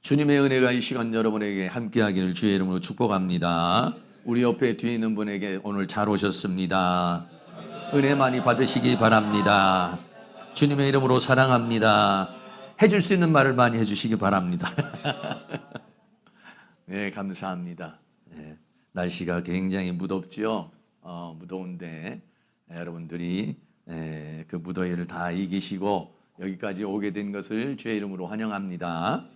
주님의 은혜가 이 시간 여러분에게 함께하기를 주의 이름으로 축복합니다. 우리 옆에 뒤에 있는 분에게 오늘 잘 오셨습니다. 은혜 많이 받으시기 바랍니다. 주님의 이름으로 사랑합니다. 해줄 수 있는 말을 많이 해주시기 바랍니다. 네, 감사합니다. 네, 날씨가 굉장히 무덥죠. 무더운데 여러분들이 그 무더위를 다 이기시고 여기까지 오게 된 것을 주의 이름으로 환영합니다.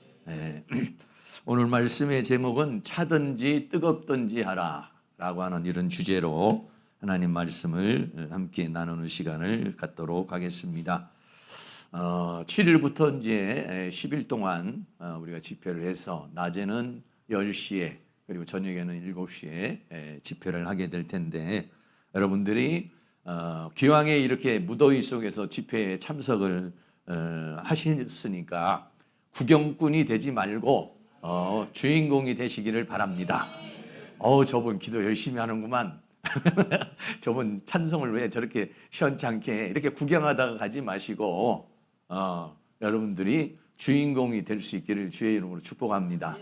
오늘 말씀의 제목은 차든지 뜨겁든지 하라 라고 하는 이런 주제로 하나님 말씀을 함께 나누는 시간을 갖도록 하겠습니다. 7일부터 이제 10일 동안 우리가 집회를 해서 낮에는 10시에 그리고 저녁에는 7시에 집회를 하게 될 텐데 여러분들이 기왕에 이렇게 무더위 속에서 집회에 참석을 하셨으니까 구경꾼이 되지 말고 주인공이 되시기를 바랍니다. 저분 기도 열심히 하는구만. 저분 찬송을 왜 저렇게 시원찮게 이렇게 구경하다가 가지 마시고 여러분들이 주인공이 될 수 있기를 주의 이름으로 축복합니다.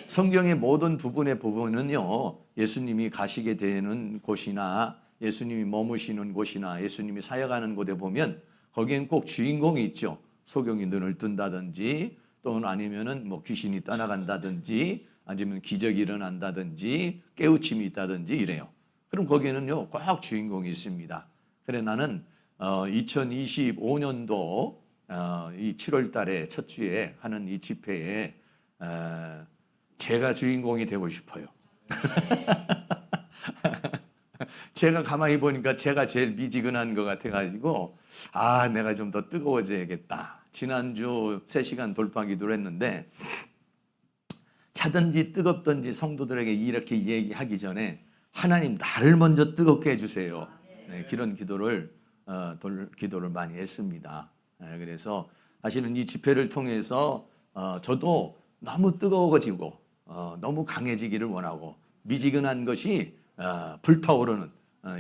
성경의 모든 부분은요 예수님이 가시게 되는 곳이나 예수님이 머무시는 곳이나 예수님이 사역하는 곳에 보면 거기엔 꼭 주인공이 있죠. 소경이 눈을 뜬다든지 또는 아니면은 뭐 귀신이 떠나간다든지 아니면 기적이 일어난다든지 깨우침이 있다든지 이래요. 그럼 거기에는요 꼭 주인공이 있습니다. 그래 나는 2025년도 이 7월 달에 첫 주에 하는 이 집회에 제가 주인공이 되고 싶어요. 제가 가만히 보니까 제가 제일 미지근한 것 같아가지고 내가 좀 더 뜨거워져야겠다. 지난주 3시간 돌파 기도를 했는데 차든지 뜨겁든지 성도들에게 이렇게 얘기하기 전에 하나님 나를 먼저 뜨겁게 해주세요. 네, 그런 기도를 많이 했습니다. 그래서 사실은 이 집회를 통해서 저도 너무 뜨거워지고 너무 강해지기를 원하고 미지근한 것이 불타오르는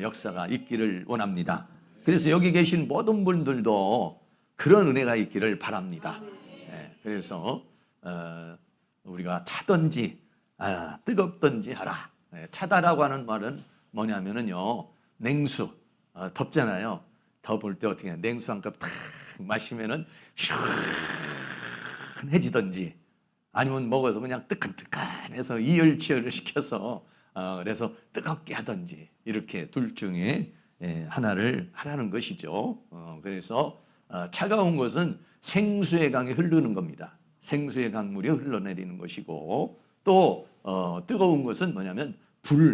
역사가 있기를 원합니다. 그래서 여기 계신 모든 분들도 그런 은혜가 있기를 바랍니다. 그래서 우리가 차든지 뜨겁든지 하라. 차다라고 하는 말은 뭐냐면은요 냉수 덥잖아요. 더울 때 어떻게 해요? 냉수 한 컵 탁 마시면은 시원해지든지 아니면 먹어서 그냥 뜨끈뜨끈해서 이열치열을 시켜서 그래서 뜨겁게 하든지 이렇게 둘 중에 하나를 하라는 것이죠. 그래서 차가운 것은 생수의 강이 흐르는 겁니다. 생수의 강물이 흘러내리는 것이고 또 뜨거운 것은 뭐냐면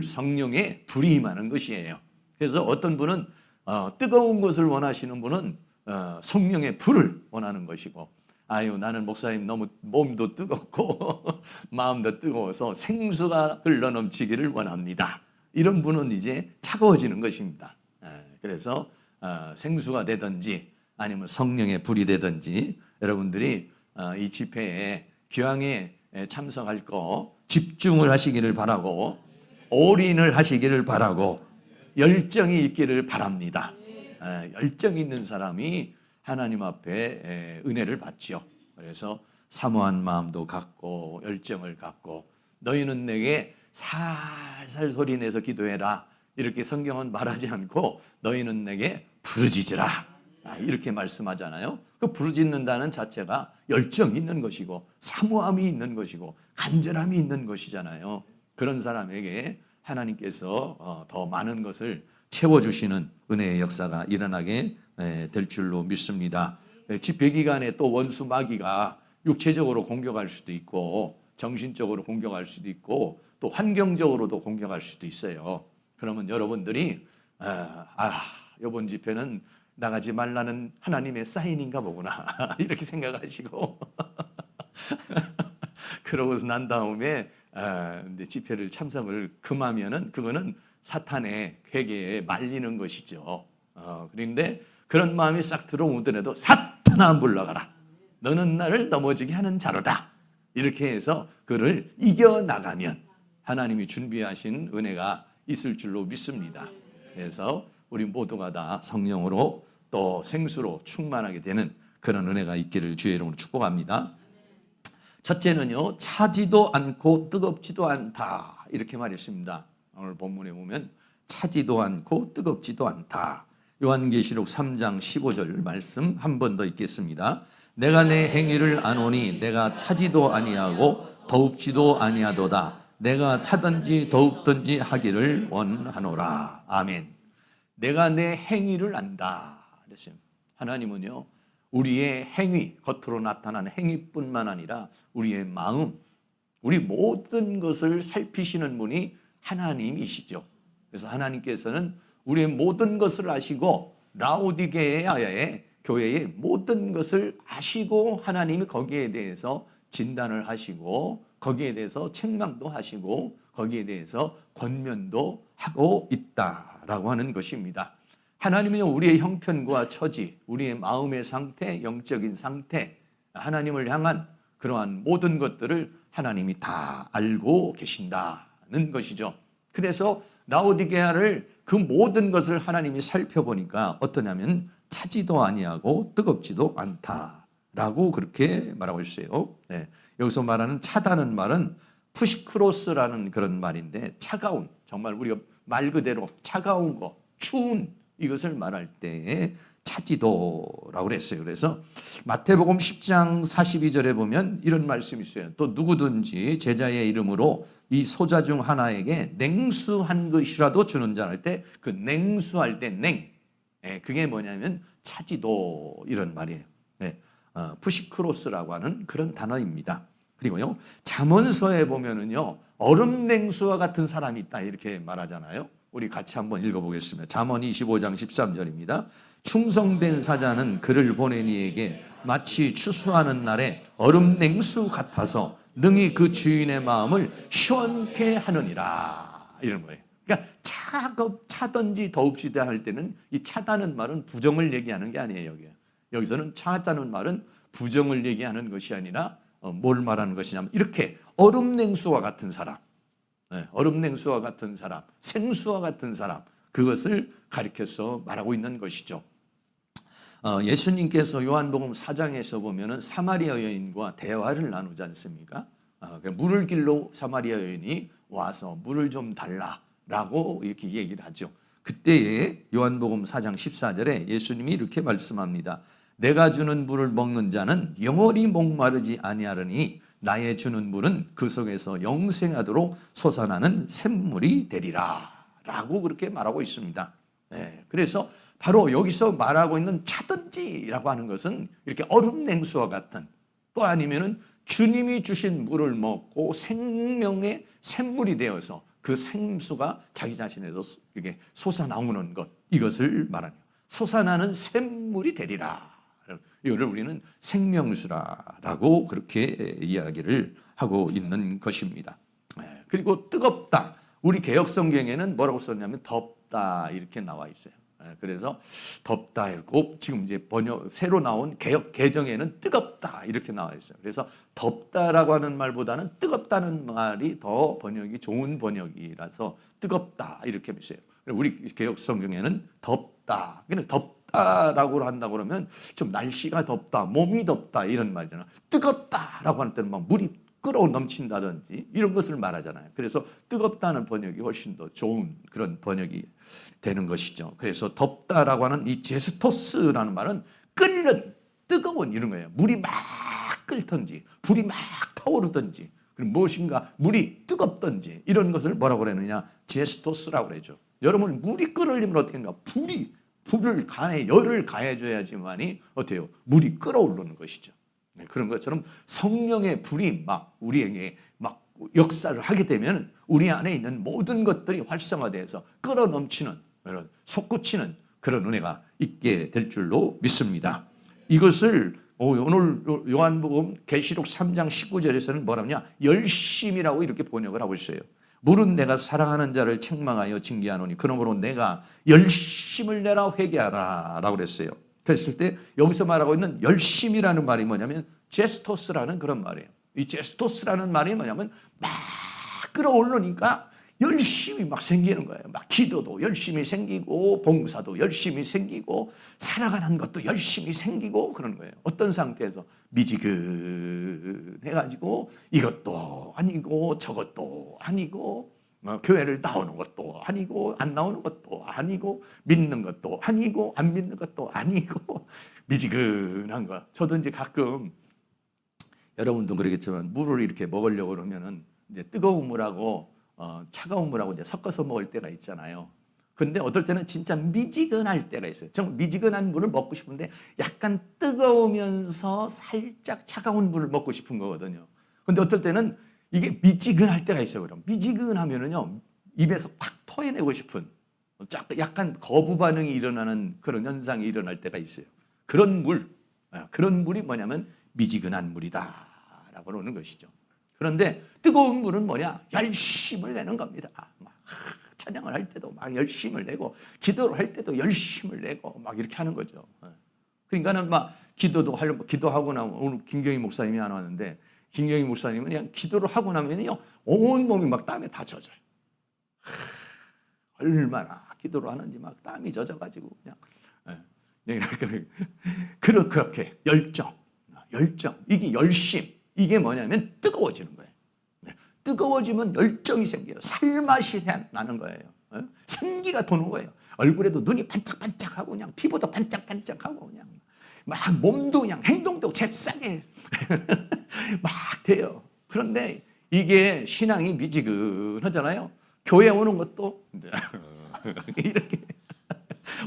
성령의 불이 임하는 것이에요. 그래서 어떤 분은 뜨거운 것을 원하시는 분은 성령의 불을 원하는 것이고 나는 목사님 너무 몸도 뜨겁고 마음도 뜨거워서 생수가 흘러넘치기를 원합니다. 이런 분은 이제 차가워지는 것입니다. 그래서 생수가 되든지 아니면 성령의 불이 되든지 여러분들이 이 집회에 기왕에 참석할 거 집중을 하시기를 바라고 올인을 하시기를 바라고 열정이 있기를 바랍니다. 열정 있는 사람이 하나님 앞에 은혜를 받죠. 그래서 사모한 마음도 갖고 열정을 갖고 너희는 내게 살살 소리내서 기도해라. 이렇게 성경은 말하지 않고 너희는 내게 부르짖으라. 이렇게 말씀하잖아요. 그 부르짖는다는 자체가 열정이 있는 것이고 사모함이 있는 것이고 간절함이 있는 것이잖아요. 그런 사람에게 하나님께서 더 많은 것을 채워주시는 은혜의 역사가 일어나게 될 줄로 믿습니다. 집회 기간에 또 원수 마귀가 육체적으로 공격할 수도 있고 정신적으로 공격할 수도 있고 또 환경적으로도 공격할 수도 있어요. 그러면 여러분들이 이번 집회는 나가지 말라는 하나님의 사인인가 보구나 이렇게 생각하시고 그러고서 난 다음에 집회를 참석을 금하면은 그거는 사탄의 회개에 말리는 것이죠. 그런데 그런 마음이 싹 들어오더라도 사탄아 물러가라. 너는 나를 넘어지게 하는 자로다. 이렇게 해서 그를 이겨나가면 하나님이 준비하신 은혜가 있을 줄로 믿습니다. 그래서 우리 모두가 다 성령으로 또 생수로 충만하게 되는 그런 은혜가 있기를 주의 이름으로 축복합니다. 첫째는요, 차지도 않고 뜨겁지도 않다. 이렇게 말했습니다. 오늘 본문에 보면 차지도 않고 뜨겁지도 않다. 요한계시록 3장 15절 말씀 한 번 더 읽겠습니다. 내가 내 행위를 아노니 내가 차지도 아니하고 더웁지도 아니하도다. 내가 차든지 더웁든지 하기를 원하노라. 아멘. 내가 내 행위를 안다. 그랬어요. 하나님은요, 우리의 행위, 겉으로 나타나는 행위뿐만 아니라 우리의 마음, 우리 모든 것을 살피시는 분이 하나님이시죠. 그래서 하나님께서는 우리의 모든 것을 아시고 라오디게아의 교회의 모든 것을 아시고 하나님이 거기에 대해서 진단을 하시고 거기에 대해서 책망도 하시고 거기에 대해서 권면도 하고 있다라고 하는 것입니다. 하나님은 우리의 형편과 처지, 우리의 마음의 상태, 영적인 상태, 하나님을 향한 그러한 모든 것들을 하나님이 다 알고 계신다는 것이죠. 그래서 라오디게아를 그 모든 것을 하나님이 살펴보니까 어떠냐면 차지도 아니하고 뜨겁지도 않다라고 그렇게 말하고 있어요. 네. 여기서 말하는 차다는 말은 푸시크로스라는 그런 말인데 차가운, 정말 우리가 말 그대로 차가운 거, 추운 이것을 말할 때 차지도라고 그랬어요. 그래서 마태복음 10장 42절에 보면 이런 말씀이 있어요. 또 누구든지 제자의 이름으로 이 소자 중 하나에게 냉수한 것이라도 주는 자 할 때 그 냉수할 때 냉, 그게 뭐냐면 차지도 이런 말이에요. 푸시크로스라고 하는 그런 단어입니다. 그리고요, 잠언서에 보면은요, 얼음 냉수와 같은 사람이 있다 이렇게 말하잖아요. 우리 같이 한번 읽어보겠습니다. 잠언 25장 13절입니다. 충성된 사자는 그를 보낸 이에게 마치 추수하는 날에 얼음 냉수 같아서 능히 그 주인의 마음을 시원케 하느니라. 이런 거예요. 그러니까 차든지 더웁시다 할 때는 이 차다는 말은 부정을 얘기하는 게 아니에요. 여기서는 차다는 말은 부정을 얘기하는 것이 아니라 뭘 말하는 것이냐면 이렇게 얼음 냉수와 같은 사람, 얼음 냉수와 같은 사람, 생수와 같은 사람, 그것을 가리켜서 말하고 있는 것이죠. 예수님께서 요한복음 4장에서 보면은 사마리아 여인과 대화를 나누지 않습니까? 물을 길러 사마리아 여인이 와서 물을 좀 달라라고 이렇게 얘기를 하죠. 그때에 요한복음 4장 14절에 예수님이 이렇게 말씀합니다. 내가 주는 물을 먹는 자는 영원히 목마르지 아니하리니 나의 주는 물은 그 속에서 영생하도록 솟아나는 샘물이 되리라 라고 그렇게 말하고 있습니다. 그래서 바로 여기서 말하고 있는 차든지라고 하는 것은 이렇게 얼음 냉수와 같은, 또 아니면은 주님이 주신 물을 먹고 생명의 샘물이 되어서 그 생수가 자기 자신에서 이게 솟아나오는 것, 이것을 말하는 솟아나는 샘물이 되리라. 이거를 우리는 생명수라라고 그렇게 이야기를 하고 있는 것입니다. 그리고 뜨겁다. 우리 개역 성경에는 뭐라고 썼냐면 덥다 이렇게 나와 있어요. 그래서 덥다 이렇고 지금 이제 새로 나온 개역 개정에는 뜨겁다 이렇게 나와 있어요. 그래서 덥다라고 하는 말보다는 뜨겁다는 말이 더 번역이 좋은 번역이라서 뜨겁다 이렇게 있어요. 우리 개역 성경에는 덥다. 그냥 덥다라고 한다고 그러면 좀 날씨가 덥다, 몸이 덥다 이런 말이잖아. 뜨겁다라고 할 때는 막 물이 끓어 넘친다든지 이런 것을 말하잖아요. 그래서 뜨겁다는 번역이 훨씬 더 좋은 그런 번역이 되는 것이죠. 그래서 덥다라고 하는 이 제스토스라는 말은 끓는, 뜨거운 이런 거예요. 물이 막 끓든지 불이 막 타오르든지 그리고 무엇인가 물이 뜨겁든지 이런 것을 뭐라고 그러느냐, 제스토스라고 그러죠. 여러분, 물이 끓으려면 어떻게 하는가? 불을 열을 가해줘야지만이 어때요? 물이 끓어오르는 것이죠. 그런 것처럼 성령의 불이 막 우리에게 막 역사를 하게 되면 우리 안에 있는 모든 것들이 활성화돼서 끌어넘치는, 그런 솟구치는 그런 은혜가 있게 될 줄로 믿습니다. 이것을 오늘 요한복음 계시록 3장 19절에서는 뭐라냐, 열심이라고 이렇게 번역을 하고 있어요. 물은 내가 사랑하는 자를 책망하여 징계하노니 그러므로 내가 열심을 내라 회개하라 라고 그랬어요. 그랬을 때 여기서 말하고 있는 열심이라는 말이 뭐냐면 제스토스라는 그런 말이에요. 이 제스토스라는 말이 뭐냐면 막 끌어오르니까 열심히 막 생기는 거예요. 막 기도도 열심히 생기고 봉사도 열심히 생기고 살아가는 것도 열심히 생기고 그런 거예요. 어떤 상태에서 미지근해가지고 이것도 아니고 저것도 아니고 교회를 나오는 것도 아니고 안 나오는 것도 아니고 믿는 것도 아니고 안 믿는 것도 아니고 미지근한 거. 저도 이제 가끔 여러분도 그러겠지만 물을 이렇게 먹으려고 그러면은 이제 뜨거운 물하고 차가운 물하고 이제 섞어서 먹을 때가 있잖아요. 근데 어떨 때는 진짜 미지근할 때가 있어요. 정말 미지근한 물을 먹고 싶은데 약간 뜨거우면서 살짝 차가운 물을 먹고 싶은 거거든요. 근데 어떨 때는 이게 미지근할 때가 있어요. 그럼 미지근하면은요 입에서 팍 토해내고 싶은 약간 거부 반응이 일어나는 그런 현상이 일어날 때가 있어요. 그런 물이 뭐냐면 미지근한 물이다라고 그러는 것이죠. 그런데 뜨거운 물은 뭐냐? 열심을 내는 겁니다. 막 찬양을 할 때도 막 열심을 내고 기도를 할 때도 열심을 내고 막 이렇게 하는 거죠. 그러니까는 막 기도하고 나면 오늘 김경희 목사님이 안 왔는데 김경희 목사님은 그냥 기도를 하고 나면요 온 몸이 막 땀에 다 젖어요. 얼마나 기도를 하는지 막 땀이 젖어가지고 그냥 그렇게 열정 이게 열심 이게 뭐냐면 뜨거워지는 거예요. 뜨거워지면 열정이 생겨요. 살맛이 나는 거예요. 생기가 도는 거예요. 얼굴에도 눈이 반짝반짝하고 그냥 피부도 반짝반짝하고 그냥 막 몸도 그냥 행동도 잽싸게 막 돼요. 그런데 이게 신앙이 미지근하잖아요. 교회 오는 것도 이렇게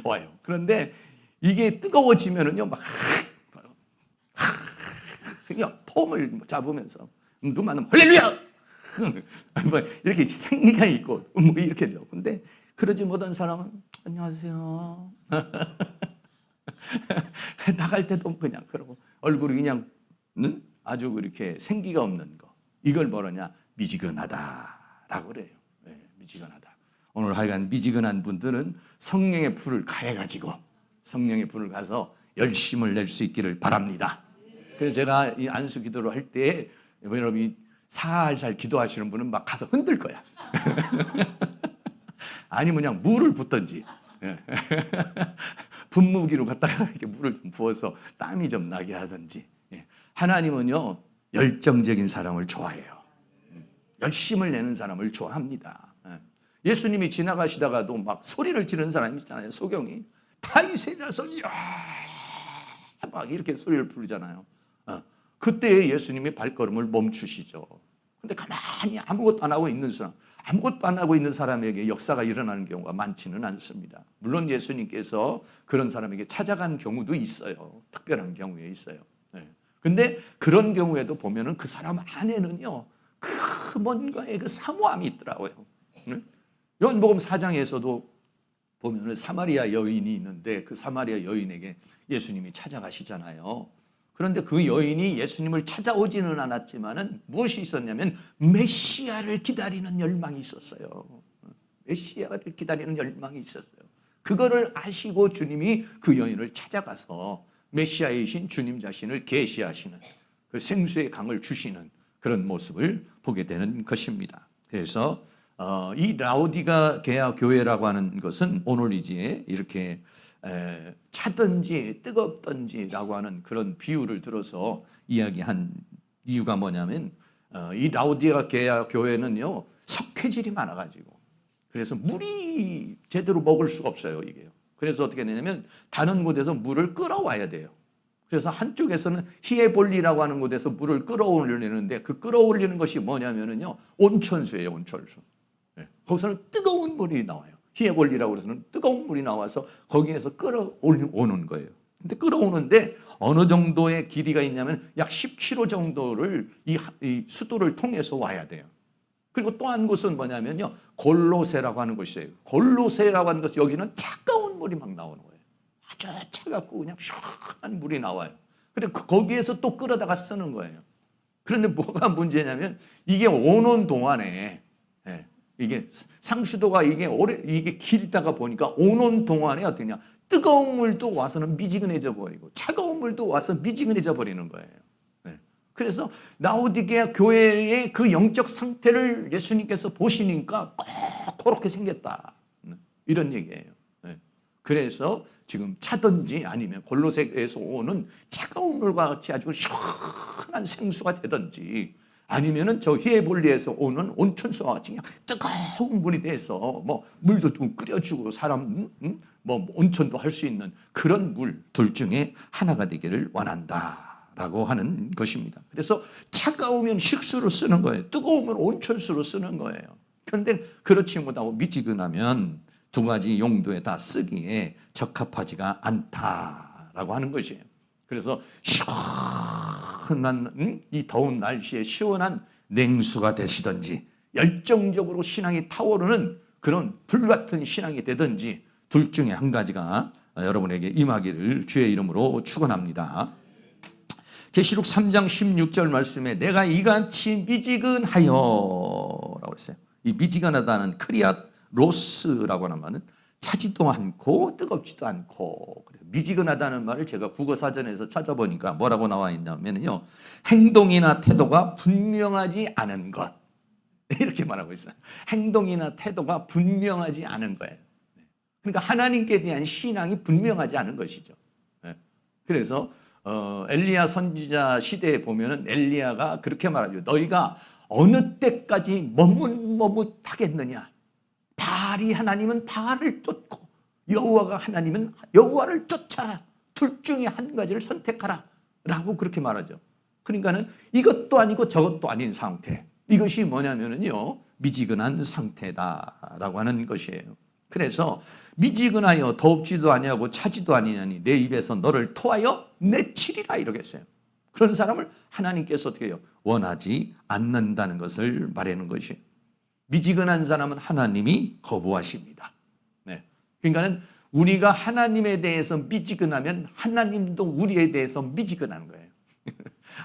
와요. 그런데 이게 뜨거워지면은요 막 그냥 폼을 잡으면서 누구만 할렐루야 뭐 이렇게 생기가 있고 뭐 이렇게죠. 근데 그러지 못한 사람은 안녕하세요 나갈 때도 그냥 그러고 얼굴이 그냥 아주 그렇게 생기가 없는 거 이걸 뭐라냐 미지근하다라고 그래요. 네, 미지근하다. 오늘 하여간 미지근한 분들은 성령의 불을 가해가지고 성령의 불을 가서 열심을 낼 수 있기를 바랍니다. 그래서 제가 이 안수 기도를 할 때 여러분이 살살 기도하시는 분은 막 가서 흔들 거야. 아니면 그냥 물을 붓든지 분무기로 갖다가 이렇게 물을 좀 부어서 땀이 좀 나게 하든지. 하나님은요 열정적인 사람을 좋아해요. 열심을 내는 사람을 좋아합니다. 예수님이 지나가시다가도 막 소리를 지르는 사람이 있잖아요. 소경이 다윗의 자손이야 막 이렇게 소리를 부르잖아요. 그때 예수님이 발걸음을 멈추시죠. 근데 가만히 아무것도 안 하고 있는 사람, 아무것도 안 하고 있는 사람에게 역사가 일어나는 경우가 많지는 않습니다. 물론 예수님께서 그런 사람에게 찾아간 경우도 있어요. 특별한 경우에 있어요. 근데 그런 경우에도 보면은 그 사람 안에는요, 그 뭔가의 그 사모함이 있더라고요. 요한복음 4장에서도 보면은 사마리아 여인이 있는데 그 사마리아 여인에게 예수님이 찾아가시잖아요. 그런데 그 여인이 예수님을 찾아오지는 않았지만은 무엇이 있었냐면 메시아를 기다리는 열망이 있었어요. 메시아를 기다리는 열망이 있었어요. 그거를 아시고 주님이 그 여인을 찾아가서 메시아이신 주님 자신을 계시하시는 그 생수의 강을 주시는 그런 모습을 보게 되는 것입니다. 그래서 이 라오디게아 교회라고 하는 것은 오늘이지에 이렇게 차든지 뜨겁든지라고 하는 그런 비유를 들어서 이야기한 이유가 뭐냐면 이 라오디게아 교회는요 석회질이 많아가지고 그래서 물이 제대로 먹을 수가 없어요 이게요. 그래서 어떻게 되냐면 다른 곳에서 물을 끌어와야 돼요. 그래서 한쪽에서는 히에볼리라고 하는 곳에서 물을 끌어올리는데 그 끌어올리는 것이 뭐냐면은요 온천수예요 온천수. 거기서는 뜨거운 물이 나와요. 히에볼리라고 해서는 뜨거운 물이 나와서 거기에서 끌어오는 거예요. 근데 끌어오는데 어느 정도의 길이가 있냐면 약 10km 정도를 이 수도를 통해서 와야 돼요. 그리고 또 한 곳은 뭐냐면요. 골로새라고 하는 곳이에요. 골로새라고 하는 곳 여기는 차가운 물이 막 나오는 거예요. 아주 차갑고 그냥 시원한 물이 나와요. 그래 거기에서 또 끌어다가 쓰는 거예요. 그런데 뭐가 문제냐면 이게 오는 동안에 이게 상수도가 이게 길다가 보니까 오는 동안에 어떠냐 뜨거운 물도 와서는 미지근해져 버리고 차가운 물도 와서 미지근해져 버리는 거예요. 그래서 라오디게아 교회의 그 영적 상태를 예수님께서 보시니까 꼭 그렇게 생겼다. 이런 얘기예요. 그래서 지금 차든지 아니면 골로새에서 오는 차가운 물과 같이 아주 시원한 생수가 되든지 아니면은 저 히에볼리에서 오는 온천수와 같이 그냥 뜨거운 물이 돼서 뭐 물도 좀 끓여주고 사람 뭐 온천도 할 수 있는 그런 물 둘 중에 하나가 되기를 원한다라고 하는 것입니다. 그래서 차가우면 식수로 쓰는 거예요. 뜨거우면 온천수로 쓰는 거예요. 그런데 그렇지 못하고 미지근하면 두 가지 용도에 다 쓰기에 적합하지가 않다라고 하는 것이에요. 그래서 시원한 이 더운 날씨에 시원한 냉수가 되시든지 열정적으로 신앙이 타오르는 그런 불같은 신앙이 되든지 둘 중에 한 가지가 여러분에게 임하기를 주의 이름으로 축원합니다. 계시록 3장 16절 말씀에 내가 이같이 미지근하여 라고 했어요. 이 미지근하다는 크리앗 로스라고 하는 말은 차지도 않고 뜨겁지도 않고 미지근하다는 말을 제가 국어사전에서 찾아보니까 뭐라고 나와 있냐면요, 행동이나 태도가 분명하지 않은 것 이렇게 말하고 있어요. 행동이나 태도가 분명하지 않은 거예요. 그러니까 하나님께 대한 신앙이 분명하지 않은 것이죠. 그래서 엘리야 선지자 시대에 보면은 엘리야가 그렇게 말하죠. 너희가 어느 때까지 머뭇머뭇하겠느냐. 바알이 하나님은 바알을 쫓고 여호와가 하나님은 여호와를 쫓아라. 둘 중에 한 가지를 선택하라 라고 그렇게 말하죠. 그러니까는 이것도 아니고 저것도 아닌 상태, 이것이 뭐냐면은요 미지근한 상태다라고 하는 것이에요. 그래서 미지근하여 더웁지도 아니하고 차지도 아니하니 내 입에서 너를 토하여 내치리라 이러겠어요. 그런 사람을 하나님께서 어떻게 해요? 원하지 않는다는 것을 말하는 것이에요. 미지근한 사람은 하나님이 거부하십니다. 네. 그러니까는 우리가 하나님에 대해서 미지근하면 하나님도 우리에 대해서 미지근한 거예요.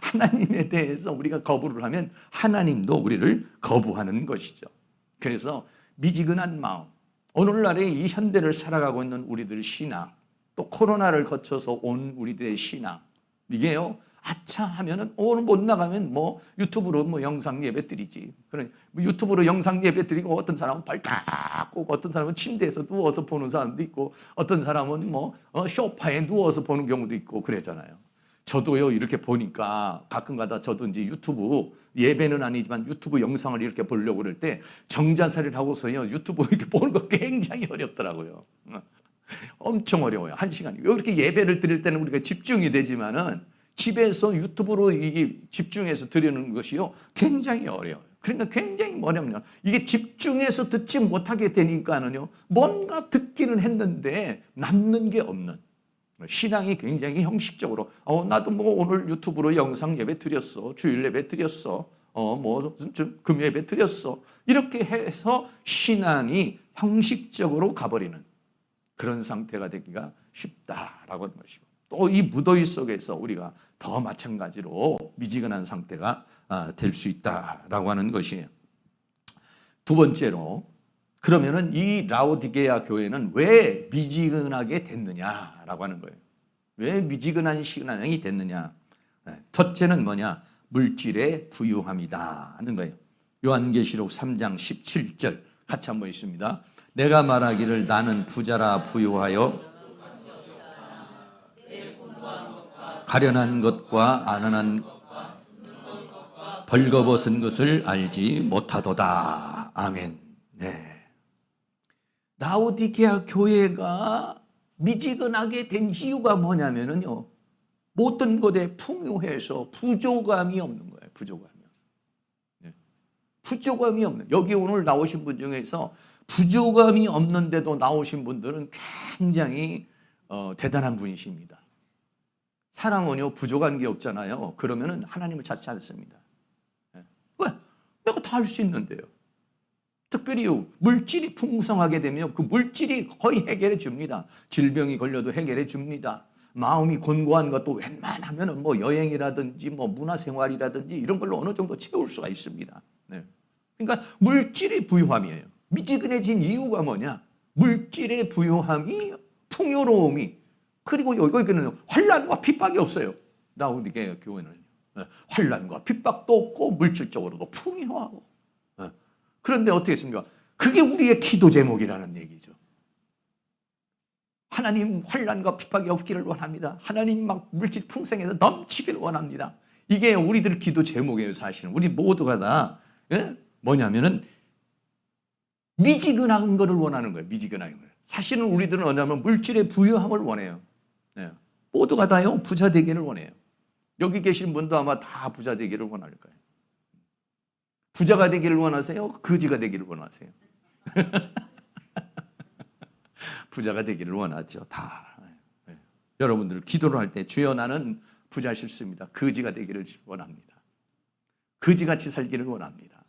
하나님에 대해서 우리가 거부를 하면 하나님도 우리를 거부하는 것이죠. 그래서 미지근한 마음, 오늘날의 이 현대를 살아가고 있는 우리들 신앙, 또 코로나를 거쳐서 온 우리들의 신앙, 이게요 아차 하면은 오늘 못 나가면 뭐 유튜브로 뭐 영상 예배 드리지. 그러니 유튜브로 영상 예배 드리고 어떤 사람은 발딱 꽂고 어떤 사람은 침대에서 누워서 보는 사람도 있고 어떤 사람은 뭐 소파에 누워서 보는 경우도 있고 그랬잖아요. 저도요 이렇게 보니까 가끔가다 저도 이제 유튜브 예배는 아니지만 유튜브 영상을 이렇게 보려고 그럴 때 정자세를 하고서요 유튜브 이렇게 보는 거 굉장히 어렵더라고요. 엄청 어려워요. 한 시간이. 이렇게 예배를 드릴 때는 우리가 집중이 되지만은 집에서 유튜브로 이게 집중해서 드리는 것이요 굉장히 어려워요. 그러니까 굉장히 뭐냐면 이게 집중해서 듣지 못하게 되니까는요 뭔가 듣기는 했는데 남는 게 없는 신앙이 굉장히 형식적으로 나도 뭐 오늘 유튜브로 영상 예배 드렸어, 주일 예배 드렸어, 뭐 금 예배 드렸어 이렇게 해서 신앙이 형식적으로 가버리는 그런 상태가 되기가 쉽다라고 하는 것이고, 또 이 무더위 속에서 우리가 더 마찬가지로 미지근한 상태가 될 수 있다라고 하는 것이에요. 두 번째로, 그러면은 이 라오디게아 교회는 왜 미지근하게 됐느냐라고 하는 거예요. 왜 미지근한 신앙이 됐느냐? 첫째는 뭐냐? 물질의 부유함이다 하는 거예요. 요한계시록 3장 17절 같이 한번 있습니다. 내가 말하기를 나는 부자라 부유하여 가련한 것과 안한한 벌거벗은 것을 알지 못하도다. 아멘. 네. 라오디게아 교회가 미지근하게 된 이유가 뭐냐면요, 모든 것에 풍요해서 부족감이 없는 거예요. 부족감이. 네. 부족감이 없는. 여기 오늘 나오신 분 중에서 부족감이 없는데도 나오신 분들은 굉장히 대단한 분이십니다. 사람은요 부족한 게 없잖아요. 그러면은 하나님을 찾지 않습니다. 네. 왜? 내가 다 할 수 있는데요. 특별히 물질이 풍성하게 되면 그 물질이 거의 해결해 줍니다. 질병이 걸려도 해결해 줍니다. 마음이 곤고한 것도 웬만하면 뭐 여행이라든지 뭐 문화생활이라든지 이런 걸로 어느 정도 채울 수가 있습니다. 네. 그러니까 물질의 부유함이에요. 미지근해진 이유가 뭐냐? 물질의 부유함이, 풍요로움이, 그리고 여기는 환난과 핍박이 없어요. 라오디게아 교회는. 환난과 핍박도 없고 물질적으로도 풍요하고. 그런데 어떻게 했습니까? 그게 우리의 기도 제목이라는 얘기죠. 하나님 환난과 핍박이 없기를 원합니다. 하나님 막 물질 풍성해서 넘치기를 원합니다. 이게 우리들 기도 제목이에요. 사실은 우리 모두가 다 뭐냐면은 미지근한 거를 원하는 거예요. 미지근한 걸. 사실은 우리들은 뭐냐면 물질의 부유함을 원해요. 모두가 다요 부자 되기를 원해요. 여기 계신 분도 아마 다 부자 되기를 원할 거예요. 부자가 되기를 원하세요? 거지가 되기를 원하세요? 부자가 되기를 원하죠. 다. 여러분들 기도를 할 때 주여 나는 부자 싫습니다. 거지가 되기를 원합니다. 거지같이 살기를 원합니다.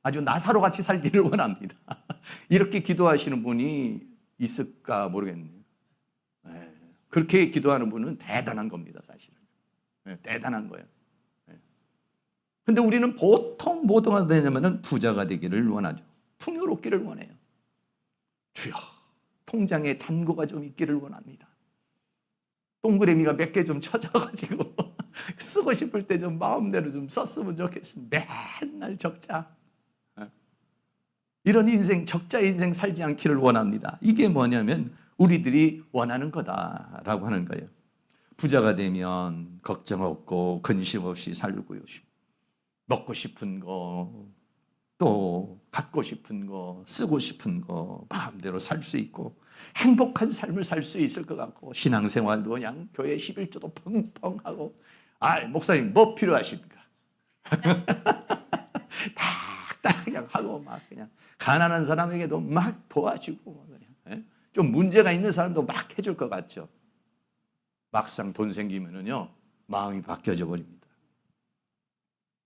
아주 나사로같이 살기를 원합니다. 이렇게 기도하시는 분이 있을까 모르겠네요. 그렇게 기도하는 분은 대단한 겁니다. 사실은. 대단한 거예요. 근데 우리는 보통 뭐가 되냐면 부자가 되기를 원하죠. 풍요롭기를 원해요. 주여 통장에 잔고가 좀 있기를 원합니다. 동그라미가 몇 개 좀 쳐져가지고 쓰고 싶을 때 좀 마음대로 좀 썼으면 좋겠습니다. 맨날 적자. 이런 인생, 적자 인생 살지 않기를 원합니다. 이게 뭐냐면 우리들이 원하는 거다라고 하는 거예요. 부자가 되면 걱정 없고 근심 없이 살고요. 먹고 싶은 거, 또 갖고 싶은 거, 쓰고 싶은 거 마음대로 살 수 있고 행복한 삶을 살 수 있을 것 같고 신앙생활도 그냥 교회 11조도 펑펑하고 목사님 뭐 필요하십니까? 딱 그냥 하고 막 그냥 가난한 사람에게도 막 도와주고 그냥 좀 문제가 있는 사람도 막 해줄 것 같죠. 막상 돈 생기면은요 마음이 바뀌어져 버립니다.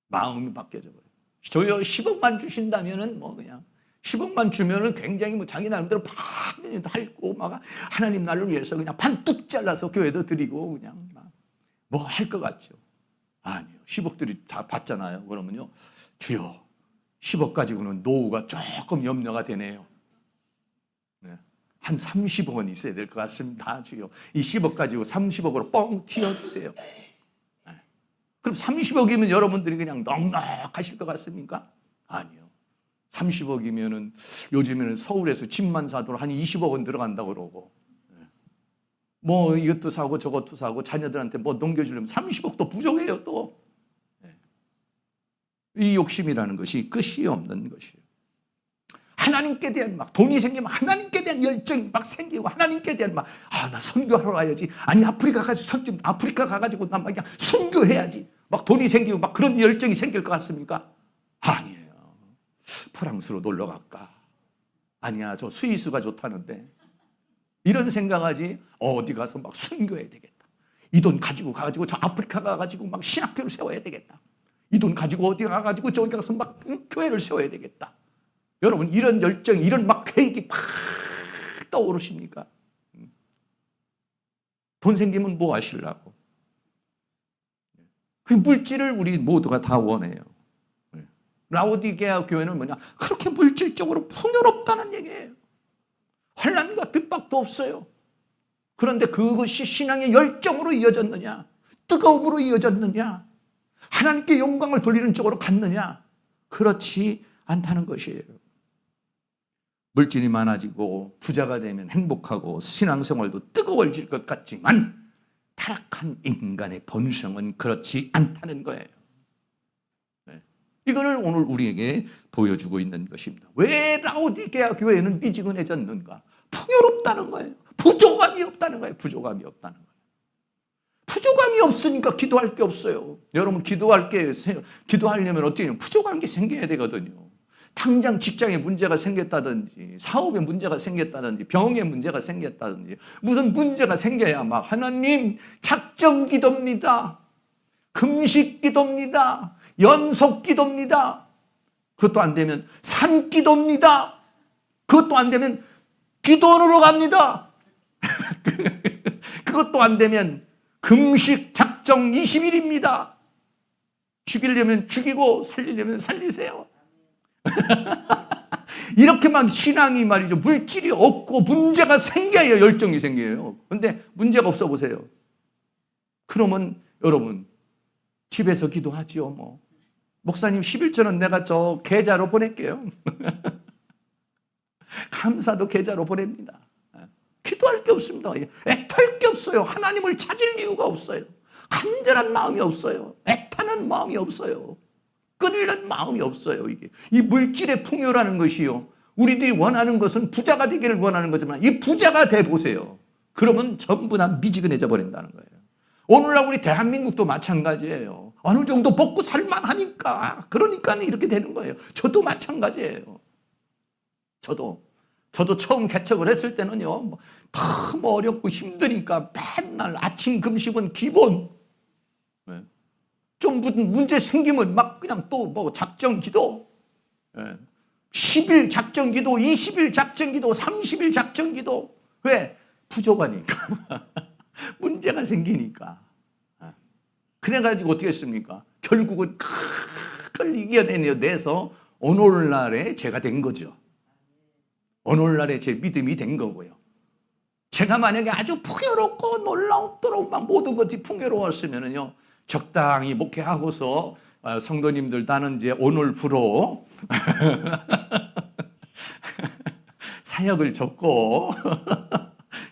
마음이 바뀌어져 버려요. 저요 10억만 주신다면은 뭐 그냥 10억만 주면은 굉장히 뭐 자기 나름대로 막 할고 막 하나님 나를 위해서 그냥 반뚝 잘라서 교회도 드리고 그냥 막 뭐 할 것 같죠. 아니요. 10억들이 다 받잖아요. 그러면요 주여 10억 가지고는 노후가 조금 염려가 되네요. 한 30억은 있어야 될 것 같습니다. 주여 이 10억 가지고 30억으로 뻥 튀어주세요. 그럼 30억이면 여러분들이 그냥 넉넉하실 것 같습니까? 아니요. 30억이면은 요즘에는 서울에서 집만 사도 한 20억은 들어간다고 그러고 뭐 이것도 사고 저것도 사고 자녀들한테 뭐 넘겨주려면 30억도 부족해요 또. 이 욕심이라는 것이 끝이 없는 것이에요. 하나님께 대한 막 돈이 생기면 하나님께 대한 열정이 막 생기고 하나님께 대한 막 나 선교하러 와야지. 아니 아프리카 가가지고 나 막 그냥 선교해야지. 막 돈이 생기고 막 그런 열정이 생길 것 같습니까? 아니에요. 프랑스로 놀러 갈까? 아니야 저 스위스가 좋다는데. 이런 생각하지 어디 가서 막 선교해야 되겠다. 이 돈 가지고 가가지고 저 아프리카 가가지고 막 신학교를 세워야 되겠다. 이 돈 가지고 어디 가가지고 저기 가서 막 교회를 세워야 되겠다. 여러분 이런 열정, 이런 막 계획이 팍 떠오르십니까? 돈 생기면 뭐 하시려고? 그 물질을 우리 모두가 다 원해요. 라오디게아 교회는 뭐냐? 그렇게 물질적으로 풍요롭다는 얘기예요. 환난과 핍박도 없어요. 그런데 그것이 신앙의 열정으로 이어졌느냐? 뜨거움으로 이어졌느냐? 하나님께 영광을 돌리는 쪽으로 갔느냐? 그렇지 않다는 것이에요. 물질이 많아지고 부자가 되면 행복하고 신앙생활도 뜨거워질 것 같지만 타락한 인간의 본성은 그렇지 않다는 거예요. 이거를 오늘 우리에게 보여주고 있는 것입니다. 왜 라오디게아 교회는 미지근해졌는가? 풍요롭다는 거예요. 부족함이 없다는 거예요. 부족함이 없다는 거예요. 부족함이 없으니까 기도할 게 없어요. 여러분 기도하려면 어떻게 해요? 부족한 게 생겨야 되거든요. 당장 직장에 문제가 생겼다든지 사업에 문제가 생겼다든지 병에 문제가 생겼다든지 무슨 문제가 생겨야 막 하나님 작정 기도입니다. 금식 기도입니다. 연속 기도입니다. 그것도 안 되면 산 기도입니다. 그것도 안 되면 기도원으로 갑니다. 그것도 안 되면 금식 작정 20일입니다. 죽이려면 죽이고 살리려면 살리세요. 이렇게만 신앙이 말이죠. 물질이 없고 문제가 생겨야 열정이 생겨요. 그런데 문제가 없어 보세요. 그러면 여러분 집에서 기도하지요. 뭐 목사님 11조는 내가 저 계좌로 보낼게요. 감사도 계좌로 보냅니다. 기도할 게 없습니다. 애탈 게 없어요. 하나님을 찾을 이유가 없어요. 간절한 마음이 없어요. 애타는 마음이 없어요. 끓는 마음이 없어요. 이게 이 물질의 풍요라는 것이요, 우리들이 원하는 것은 부자가 되기를 원하는 거지만 이 부자가 돼 보세요. 그러면 전부 다 미지근해져 버린다는 거예요. 오늘날 우리 대한민국도 마찬가지예요. 어느 정도 먹고 살만하니까, 그러니까 이렇게 되는 거예요. 저도 마찬가지예요. 저도 처음 개척을 했을 때는요, 너무 어렵고 힘드니까 맨날 아침 금식은 기본. 좀 문제 생기면 막 그냥 또 뭐 작정 기도. 10일 작정 기도, 20일 작정 기도, 30일 작정 기도. 왜? 부족하니까. 문제가 생기니까. 그래가지고 어떻게 했습니까? 결국은 그걸 이겨내서 오늘날에 제가 된 거죠. 오늘날에 제 믿음이 된 거고요. 제가 만약에 아주 풍요롭고 놀라웠도록 막 모든 것이 풍요로웠으면요, 적당히 목회하고서 성도님들 나는 이제 오늘 부로 사역을 접고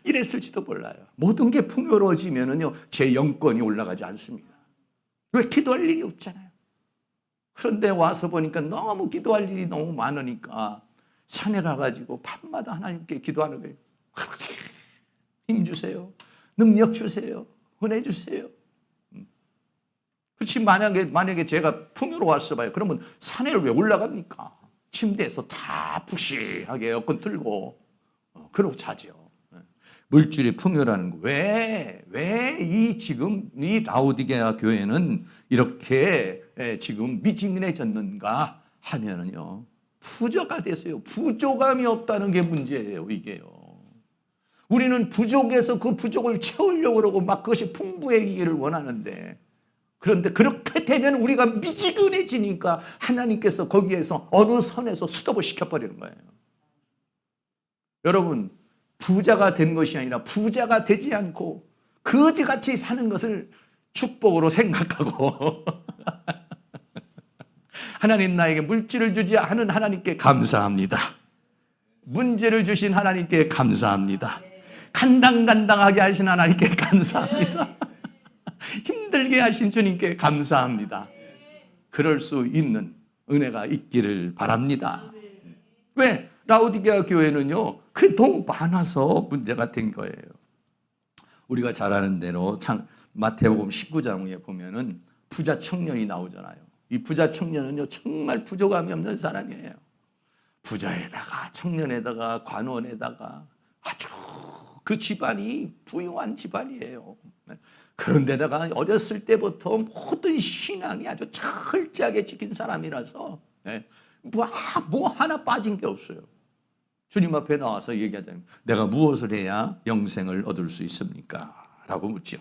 이랬을지도 몰라요. 모든 게 풍요로워지면은요, 제 영권이 올라가지 않습니다. 왜? 기도할 일이 없잖아요. 그런데 와서 보니까 너무 기도할 일이 너무 많으니까 산에 가가지고 밤마다 하나님께 기도하는 거예요. 힘 주세요. 능력 주세요. 은혜 주세요. 그렇지, 만약에 제가 풍요로웠어 봐요. 그러면 산에 왜 올라갑니까? 침대에서 다 푹신하게 에어컨 틀고 그러고 자죠. 물질의 풍요라는 거. 왜 지금 이 라오디게아 교회는 이렇게 지금 미지근해졌는가 하면은요, 부조가 됐어요. 부족함이 없다는 게 문제예요, 이게요. 우리는 부족해서 그 부족을 채우려고 그러고 막 그것이 풍부해지기를 원하는데, 그런데 그렇게 되면 우리가 미지근해지니까 하나님께서 거기에서 어느 선에서 스톱을 시켜버리는 거예요. 여러분, 부자가 된 것이 아니라 부자가 되지 않고 거지같이 사는 것을 축복으로 생각하고 하나님 나에게 물질을 주지 않은 하나님께 감사합니다. 문제를 주신 하나님께 감사합니다. 간당간당하게 하신 하나님께 감사합니다. 힘들게 하신 주님께 감사합니다. 그럴 수 있는 은혜가 있기를 바랍니다. 왜? 라오디게아 교회는요, 그게 너무 많아서 문제가 된 거예요. 우리가 잘 아는 대로 마태복음 19장에 보면은 부자 청년이 나오잖아요. 이 부자 청년은요, 정말 부족함이 없는 사람이에요. 부자에다가 청년에다가 관원에다가 아주 그 집안이 부유한 집안이에요. 그런데다가 어렸을 때부터 모든 신앙이 아주 철저하게 지킨 사람이라서 뭐 하나 빠진 게 없어요. 주님 앞에 나와서 얘기하자면 내가 무엇을 해야 영생을 얻을 수 있습니까? 라고 묻죠.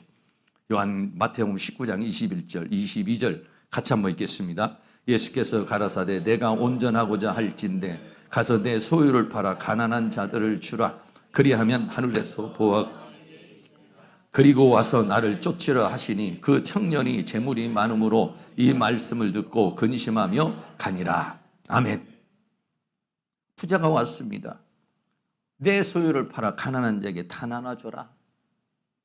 마태복음 19장 21절 22절 같이 한번 읽겠습니다. 예수께서 가라사대 내가 온전하고자 할진대 가서 내 소유를 팔아 가난한 자들을 주라. 그리하면 하늘에서 보아 그리고 와서 나를 쫓으라 하시니 그 청년이 재물이 많음으로 이 말씀을 듣고 근심하며 가니라. 아멘. 부자가 왔습니다. 내 소유를 팔아 가난한 자에게 다 나눠줘라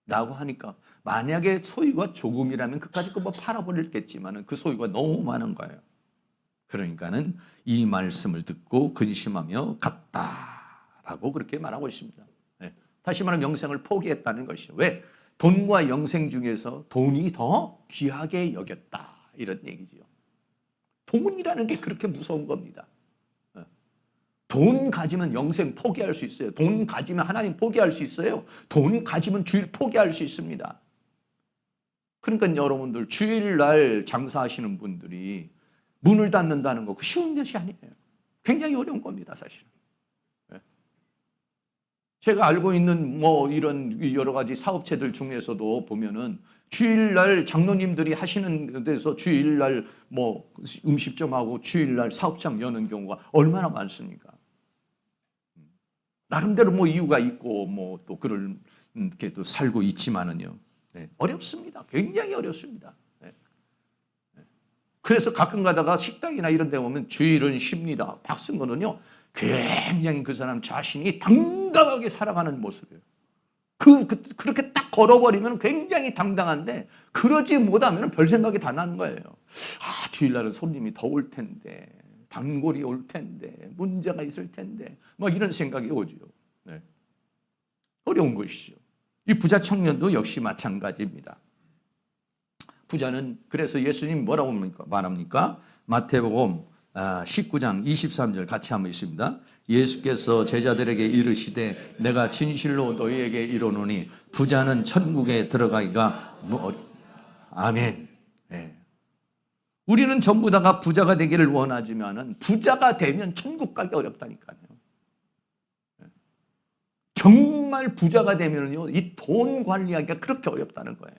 라고 하니까, 만약에 소유가 조금이라면 그까짓 거 뭐 팔아버렸겠지만 그 소유가 너무 많은 거예요. 그러니까는 이 말씀을 듣고 근심하며 갔다라고 그렇게 말하고 있습니다. 다시 말하면 영생을 포기했다는 것이죠. 왜? 돈과 영생 중에서 돈이 더 귀하게 여겼다, 이런 얘기죠. 돈이라는 게 그렇게 무서운 겁니다. 돈 가지면 영생 포기할 수 있어요. 돈 가지면 하나님 포기할 수 있어요. 돈 가지면 주일 포기할 수 있습니다. 그러니까 여러분들, 주일날 장사하시는 분들이 문을 닫는다는 거 쉬운 것이 아니에요. 굉장히 어려운 겁니다, 사실은. 제가 알고 있는 뭐 이런 여러 가지 사업체들 중에서도 보면은 주일날 장로님들이 하시는 데서 주일날 뭐 음식점하고 주일날 사업장 여는 경우가 얼마나 많습니까? 나름대로 뭐 이유가 있고 뭐 또 그렇게 또 살고 있지만은요, 어렵습니다. 굉장히 어렵습니다. 그래서 가끔 가다가 식당이나 이런 데 보면 주일은 쉽니다. 박승건은요, 굉장히 그 사람 자신이 당당하게 살아가는 모습이에요. 그렇게 딱 걸어버리면 굉장히 당당한데, 그러지 못하면 별 생각이 다 나는 거예요. 아, 주일날은 손님이 더 올 텐데, 단골이 올 텐데, 문제가 있을 텐데, 뭐 이런 생각이 오죠. 네. 어려운 것이죠. 이 부자 청년도 역시 마찬가지입니다. 부자는 그래서 예수님 뭐라고 말합니까? 마태복음 19장 23절 같이 한번 있습니다. 예수께서 제자들에게 이르시되 내가 진실로 너희에게 이르노니 부자는 천국에 들어가기가 아멘. 네. 우리는 전부 다가 부자가 되기를 원하지만은 부자가 되면 천국 가기 어렵다니까요. 정말 부자가 되면요, 이 돈 관리하기가 그렇게 어렵다는 거예요.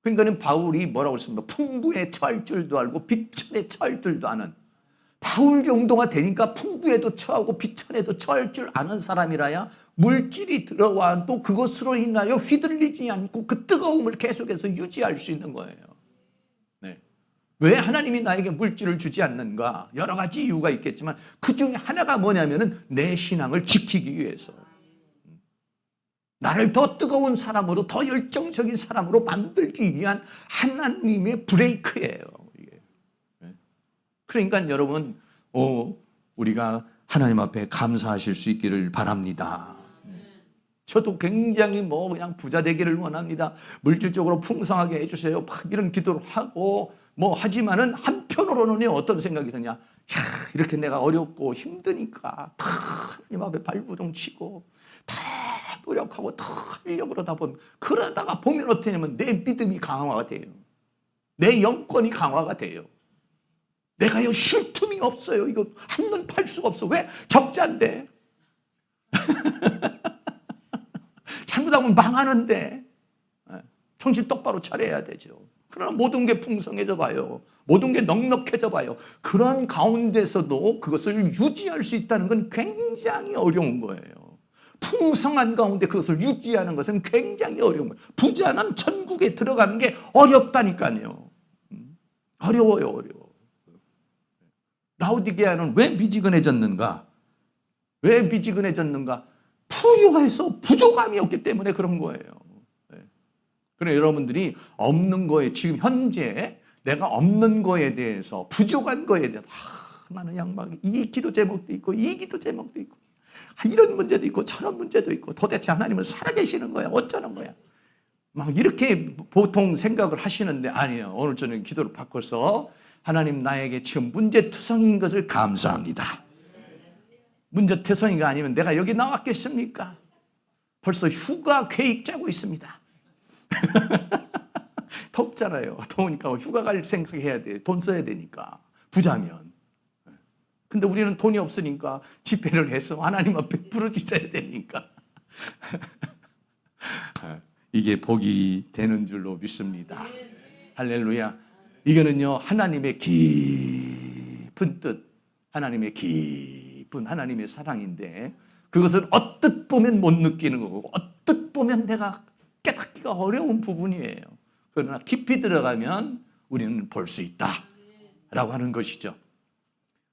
그러니까 바울이 뭐라고 했습니까? 풍부에 처할 줄도 알고 비천에 처할 줄도 아는, 바울 정도가 되니까 풍부에도 처하고 비천에도 처할 줄 아는 사람이라야 물질이 들어와 또 그것으로 인하여 휘둘리지 않고 그 뜨거움을 계속해서 유지할 수 있는 거예요. 네. 왜 하나님이 나에게 물질을 주지 않는가? 여러 가지 이유가 있겠지만 그 중에 하나가 뭐냐면은 내 신앙을 지키기 위해서, 나를 더 뜨거운 사람으로, 더 열정적인 사람으로 만들기 위한 하나님의 브레이크예요. 그러니까 여러분, 우리가 하나님 앞에 감사하실 수 있기를 바랍니다. 저도 굉장히 그냥 부자 되기를 원합니다. 물질적으로 풍성하게 해주세요. 막 이런 기도를 하고 하지만은 한편으로는 어떤 생각이 드냐? 이렇게 내가 어렵고 힘드니까 다 하나님 앞에 발부둥 치고 다 노력하고 더 하려고 그러다가 보면 어떠냐면 내 믿음이 강화가 돼요. 내 영권이 강화가 돼요. 내가 쉴 틈이 없어요. 이거 한눈 팔 수가 없어. 왜? 적자인데. 잘못하면 망하는데. 정신 똑바로 차려야 되죠. 그러나 모든 게 풍성해져 봐요. 모든 게 넉넉해져 봐요. 그런 가운데서도 그것을 유지할 수 있다는 건 굉장히 어려운 거예요. 풍성한 가운데 그것을 유지하는 것은 굉장히 어려운 거예요. 부자는 천국에 들어가는 게 어렵다니까요. 어려워요. 라오디게아는 왜 미지근해졌는가? 왜 미지근해졌는가? 부유해서 부족함이 없기 때문에 그런 거예요. 그래, 여러분들이 없는 거에, 지금 현재 내가 없는 거에 대해서, 부족한 거에 대해서 나는 양반이 이 기도 제목도 있고 이 기도 제목도 있고 이런 문제도 있고 저런 문제도 있고 도대체 하나님은 살아계시는 거야? 어쩌는 거야? 막 이렇게 보통 생각을 하시는데 아니에요. 오늘 저는 기도를 바꿔서 하나님 나에게 지금 문제투성이인 것을 감사합니다. 문제투성이가 아니면 내가 여기 나왔겠습니까? 벌써 휴가 계획 짜고 있습니다. 덥잖아요. 더우니까 휴가 갈 생각해야 돼. 돈 써야 되니까. 부자면. 근데 우리는 돈이 없으니까 집회를 해서 하나님 앞에 부르짖어야 되니까. 이게 복이 되는 줄로 믿습니다. 할렐루야. 이거는요, 하나님의 깊은 뜻, 하나님의 깊은 하나님의 사랑인데, 그것은 언뜻 보면 못 느끼는 거고, 언뜻 보면 내가 깨닫기가 어려운 부분이에요. 그러나 깊이 들어가면 우리는 볼 수 있다 라고 하는 것이죠.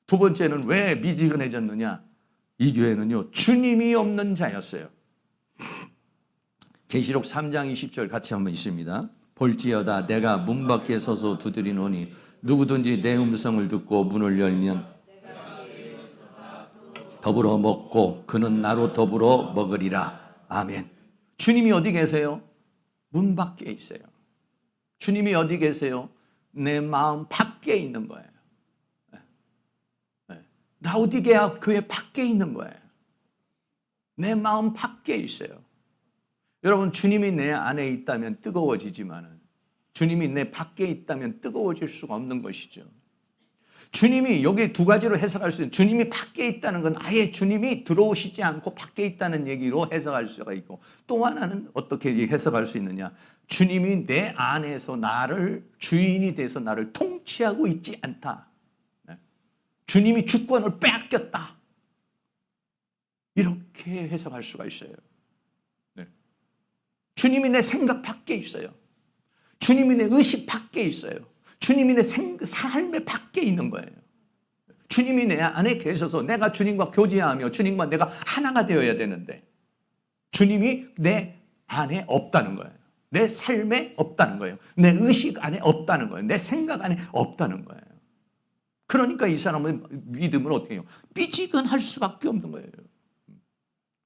두 번째는 왜 미지근해졌느냐? 이 교회는요, 주님이 없는 자였어요. 계시록 3장 20절 같이 한번 있습니다. 볼지어다 내가 문 밖에 서서 두드리노니 누구든지 내 음성을 듣고 문을 열면 더불어 먹고 그는 나로 더불어 먹으리라. 아멘. 주님이 어디 계세요? 문 밖에 있어요. 주님이 어디 계세요? 내 마음 밖에 있는 거예요. 라오디게아 교회 밖에 있는 거예요. 내 마음 밖에 있어요. 여러분, 주님이 내 안에 있다면 뜨거워지지만은 주님이 내 밖에 있다면 뜨거워질 수가 없는 것이죠. 주님이 여기 두 가지로 해석할 수 있는, 주님이 밖에 있다는 건 아예 주님이 들어오시지 않고 밖에 있다는 얘기로 해석할 수가 있고, 또 하나는 어떻게 해석할 수 있느냐? 주님이 내 안에서 나를 주인이 돼서 나를 통치하고 있지 않다. 주님이 주권을 빼앗겼다. 이렇게 해석할 수가 있어요. 주님이 내 생각 밖에 있어요. 주님이 내 의식 밖에 있어요. 주님이 내 삶의 밖에 있는 거예요. 주님이 내 안에 계셔서 내가 주님과 교제하며 주님과 내가 하나가 되어야 되는데 주님이 내 안에 없다는 거예요. 내 삶에 없다는 거예요. 내 의식 안에 없다는 거예요. 내 생각 안에 없다는 거예요. 그러니까 이 사람은 믿음을 어떻게 해요? 삐지근할 수밖에 없는 거예요.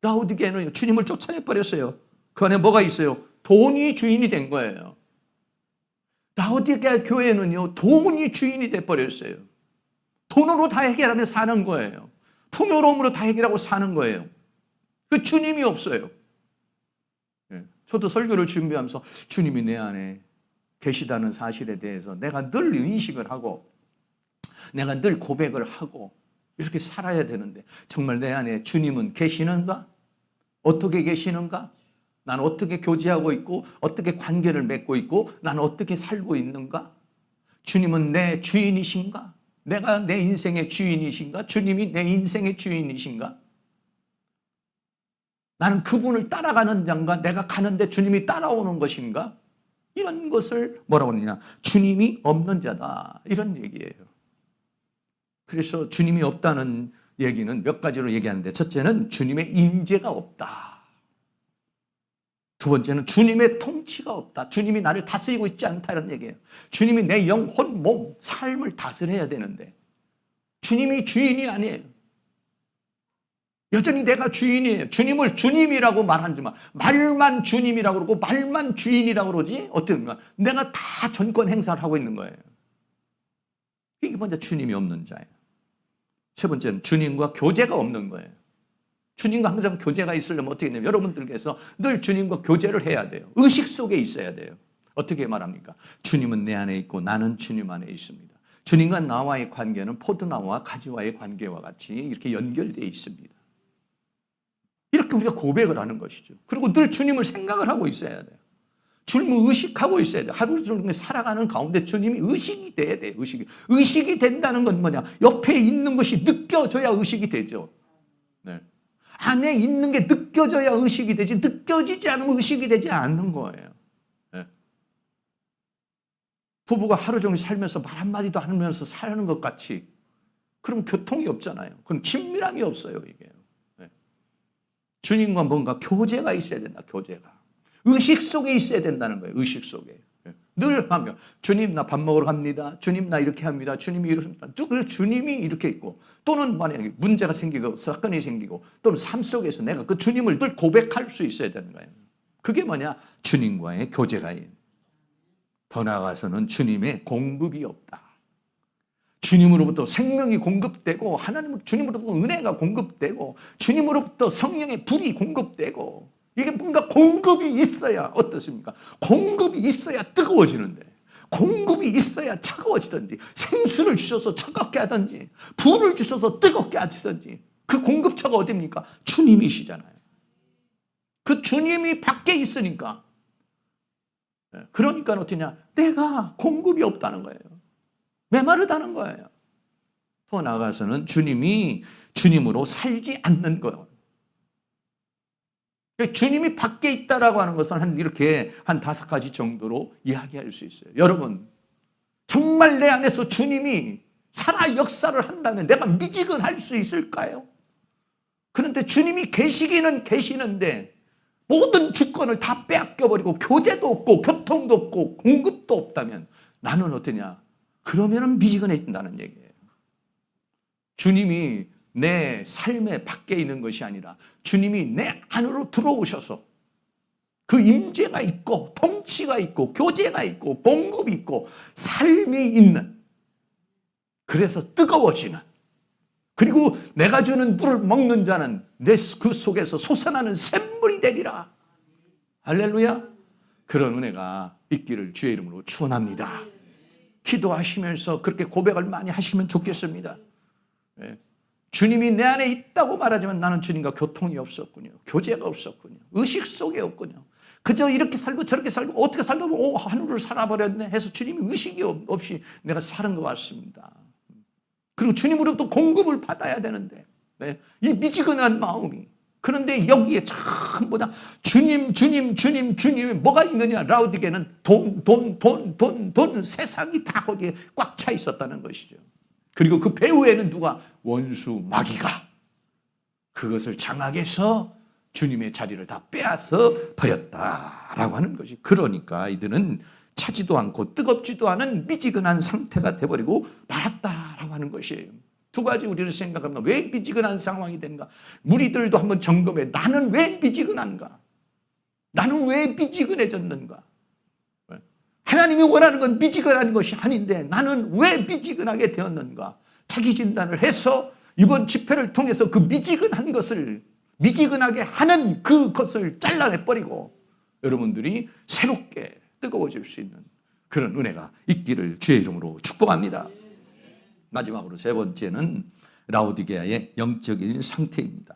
라오디게는 주님을 쫓아내버렸어요. 그 안에 뭐가 있어요? 돈이 주인이 된 거예요. 라오디게 교회는요, 돈이 주인이 돼버렸어요. 돈으로 다 해결하며 사는 거예요. 풍요로움으로 다 해결하고 사는 거예요. 그 주님이 없어요. 저도 설교를 준비하면서 주님이 내 안에 계시다는 사실에 대해서 내가 늘 인식을 하고 내가 늘 고백을 하고 이렇게 살아야 되는데 정말 내 안에 주님은 계시는가? 어떻게 계시는가? 난 어떻게 교제하고 있고 어떻게 관계를 맺고 있고 난 어떻게 살고 있는가? 주님은 내 주인이신가? 내가 내 인생의 주인이신가? 주님이 내 인생의 주인이신가? 나는 그분을 따라가는 자인가? 내가 가는데 주님이 따라오는 것인가? 이런 것을 뭐라고 하느냐? 주님이 없는 자다. 이런 얘기예요. 그래서 주님이 없다는 얘기는 몇 가지로 얘기하는데 첫째는 주님의 임재가 없다. 두 번째는 주님의 통치가 없다. 주님이 나를 다스리고 있지 않다 이런 얘기예요. 주님이 내 영혼, 몸, 삶을 다스려야 되는데 주님이 주인이 아니에요. 여전히 내가 주인이에요. 주님을 주님이라고 말하지만 말만 주님이라고 그러고 말만 주인이라고 그러지 어떤가? 내가 다 전권 행사를 하고 있는 거예요. 이게 먼저 주님이 없는 자예요. 세 번째는 주님과 교제가 없는 거예요. 주님과 항상 교제가 있으려면 어떻게 되냐면 여러분들께서 늘 주님과 교제를 해야 돼요. 의식 속에 있어야 돼요. 어떻게 말합니까? 주님은 내 안에 있고 나는 주님 안에 있습니다. 주님과 나와의 관계는 포도나무와 가지와의 관계와 같이 이렇게 연결되어 있습니다. 이렇게 우리가 고백을 하는 것이죠. 그리고 늘 주님을 생각을 하고 있어야 돼요. 주님을 의식하고 있어야 돼요. 하루 종일 살아가는 가운데 주님이 의식이 돼야 돼요. 의식이 된다는 건 뭐냐? 옆에 있는 것이 느껴져야 의식이 되죠. 네. 안에 있는 게 느껴져야 의식이 되지 느껴지지 않으면 의식이 되지 않는 거예요. 네. 부부가 하루 종일 살면서 말 한마디도 안 하면서 사는 것 같이 그럼 교통이 없잖아요. 그럼 친밀함이 없어요. 이게. 네. 주님과 뭔가 교제가 있어야 된다. 교제가. 의식 속에 있어야 된다는 거예요. 의식 속에. 늘 하며 주님 나 밥 먹으러 갑니다. 주님 나 이렇게 합니다. 주님이 이렇습니다. 주님이 이렇게 있고 또는 만약에 문제가 생기고 사건이 생기고 또는 삶 속에서 내가 그 주님을 늘 고백할 수 있어야 되는 거예요. 그게 뭐냐? 주님과의 교제가 더 나아가서는 주님의 공급이 없다. 주님으로부터 생명이 공급되고 하나님 주님으로부터 은혜가 공급되고 주님으로부터 성령의 불이 공급되고 이게 뭔가 공급이 있어야 어떻습니까? 공급이 있어야 뜨거워지는데 공급이 있어야 차가워지든지 생수를 주셔서 차갑게 하든지 불을 주셔서 뜨겁게 하시든지 그 공급처가 어디입니까? 주님이시잖아요. 그 주님이 밖에 있으니까 그러니까 어떠냐? 내가 공급이 없다는 거예요. 메마르다는 거예요. 더 나아가서는 주님이 주님으로 살지 않는 거예요. 주님이 밖에 있다라고 하는 것은 이렇게 한 5가지 정도로 이야기할 수 있어요. 여러분, 정말 내 안에서 주님이 살아 역사를 한다면 내가 미지근할 수 있을까요? 그런데 주님이 계시기는 계시는데 모든 주권을 다 빼앗겨버리고 교제도 없고 교통도 없고 공급도 없다면 나는 어떠냐? 그러면 미지근해진다는 얘기예요. 주님이 내 삶의 밖에 있는 것이 아니라 주님이 내 안으로 들어오셔서 그 임재가 있고 통치가 있고 교제가 있고 공급이 있고 삶이 있는 그래서 뜨거워지는 그리고 내가 주는 물을 먹는 자는 내 그 속에서 솟아나는 샘물이 되리라. 할렐루야. 그런 은혜가 있기를 주의 이름으로 축원합니다. 기도하시면서 그렇게 고백을 많이 하시면 좋겠습니다. 네. 주님이 내 안에 있다고 말하지만 나는 주님과 교통이 없었군요. 교제가 없었군요. 의식 속에 없군요. 그저 이렇게 살고 저렇게 살고 어떻게 살고 하늘을 살아버렸네 해서 주님이 의식이 없이 내가 사는 것 같습니다. 그리고 주님으로부터 공급을 받아야 되는데 네. 이 미지근한 마음이 그런데 여기에 전부 다 주님, 주님, 주님, 주님이 뭐가 있느냐? 라오디게는 돈, 세상이 다 거기에 꽉 차 있었다는 것이죠. 그리고 그 배후에는 누가? 원수 마귀가 그것을 장악해서 주님의 자리를 다 빼앗아 버렸다라고 하는 것이. 그러니까 이들은 차지도 않고 뜨겁지도 않은 미지근한 상태가 돼버리고 말았다라고 하는 것이에요. 두 가지 우리를 생각하면 왜 미지근한 상황이 된가? 무리들도 한번 점검해. 나는 왜 미지근한가? 나는 왜 미지근해졌는가? 하나님이 원하는 건 미지근한 것이 아닌데 나는 왜 미지근하게 되었는가? 자기 진단을 해서 이번 집회를 통해서 그 미지근한 것을 미지근하게 하는 그것을 잘라내버리고 여러분들이 새롭게 뜨거워질 수 있는 그런 은혜가 있기를 주의 이름으로 축복합니다. 마지막으로 세 번째는 라오디게아의 영적인 상태입니다.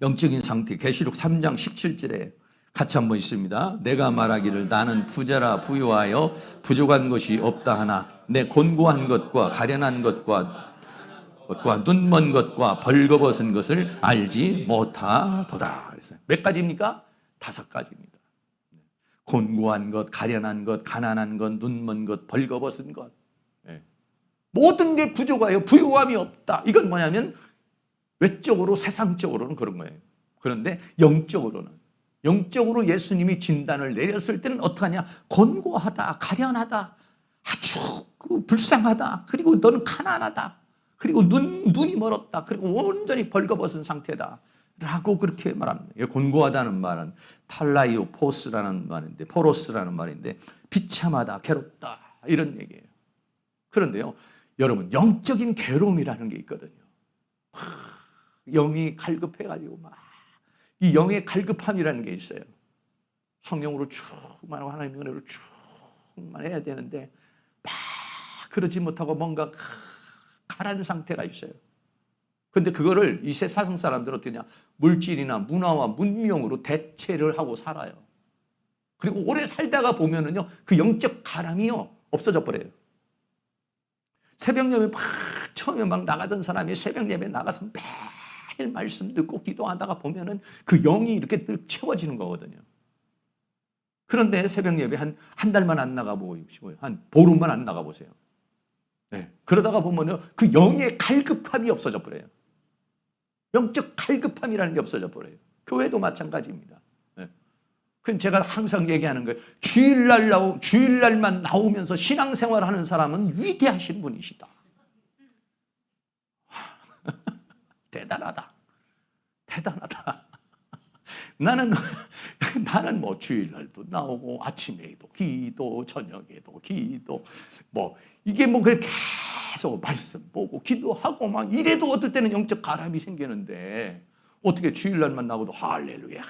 영적인 상태, 계시록 3장 17절에 같이 한번 있습니다. 내가 말하기를 나는 부자라 부유하여 부족한 것이 없다 하나 내 곤고한 것과 가련한 것과 눈먼 것과 벌거벗은 것을 알지 못하도다. 그랬어요. 몇 가지입니까? 5가지입니다. 곤고한 것, 가련한 것, 가난한 것, 눈먼 것, 벌거벗은 것. 모든 게 부족하여 부유함이 없다. 이건 뭐냐면 외적으로 세상적으로는 그런 거예요. 그런데 영적으로 예수님이 진단을 내렸을 때는 어떡하냐? 곤고하다, 가련하다, 아주 불쌍하다, 그리고 너는 가난하다, 그리고 눈이 멀었다, 그리고 온전히 벌거벗은 상태다 라고 그렇게 말합니다. 곤고하다는 말은 탈라이오 포스라는 말인데, 포로스라는 말인데 비참하다, 괴롭다 이런 얘기예요. 그런데요 여러분, 영적인 괴로움이라는 게 있거든요. 영이 갈급해가지고 이 영의 갈급함이라는 게 있어요. 성령으로 충만하고 하나님의 은혜로 충만해야 되는데 막 그러지 못하고 뭔가 가라앉은 상태가 있어요. 근데 그거를 이 세상 사람들은 어떻게 하냐? 물질이나 문화와 문명으로 대체를 하고 살아요. 그리고 오래 살다가 보면은요, 그 영적 가람이요, 없어져 버려요. 새벽 예배 처음에 나가던 사람이 새벽 예배 나가서 매일 말씀 듣고 기도하다가 보면은 그 영이 이렇게 늘 채워지는 거거든요. 그런데 새벽 예배 한 달만 안 나가보시고요. 한 보름만 안 나가보세요. 네. 그러다가 보면은 그 영의 갈급함이 없어져 버려요. 영적 갈급함이라는 게 없어져 버려요. 교회도 마찬가지입니다. 네. 그럼 제가 항상 얘기하는 거예요. 주일날만 나오면서 신앙생활 하는 사람은 위대하신 분이시다. 대단하다. 나는 뭐 주일날도 나오고 아침에도 기도, 저녁에도 기도, 이게 그렇게 계속 말씀 보고 기도하고 막 이래도 어떨 때는 영적 가람이 생기는데 어떻게 주일날만 나오고도 할렐루야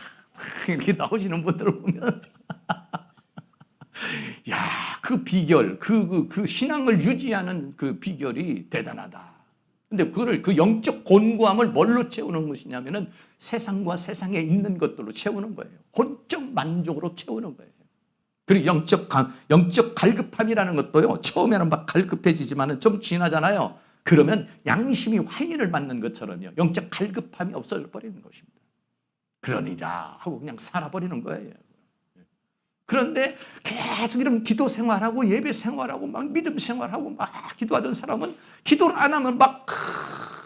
이렇게 나오시는 분들을 보면 야, 그 비결, 그 신앙을 유지하는 그 비결이 대단하다. 근데 그 영적 곤고함을 뭘로 채우는 것이냐면은 세상과 세상에 있는 것들로 채우는 거예요. 혼적 만족으로 채우는 거예요. 그리고 영적 갈급함이라는 것도요, 처음에는 막 갈급해지지만은 좀 지나잖아요. 그러면 양심이 화인을 맞는 것처럼요, 영적 갈급함이 없어져 버리는 것입니다. 그러니라 하고 그냥 살아버리는 거예요. 그런데 계속 이런 기도 생활하고 예배 생활하고 막 믿음 생활하고 막 기도하던 사람은 기도를 안 하면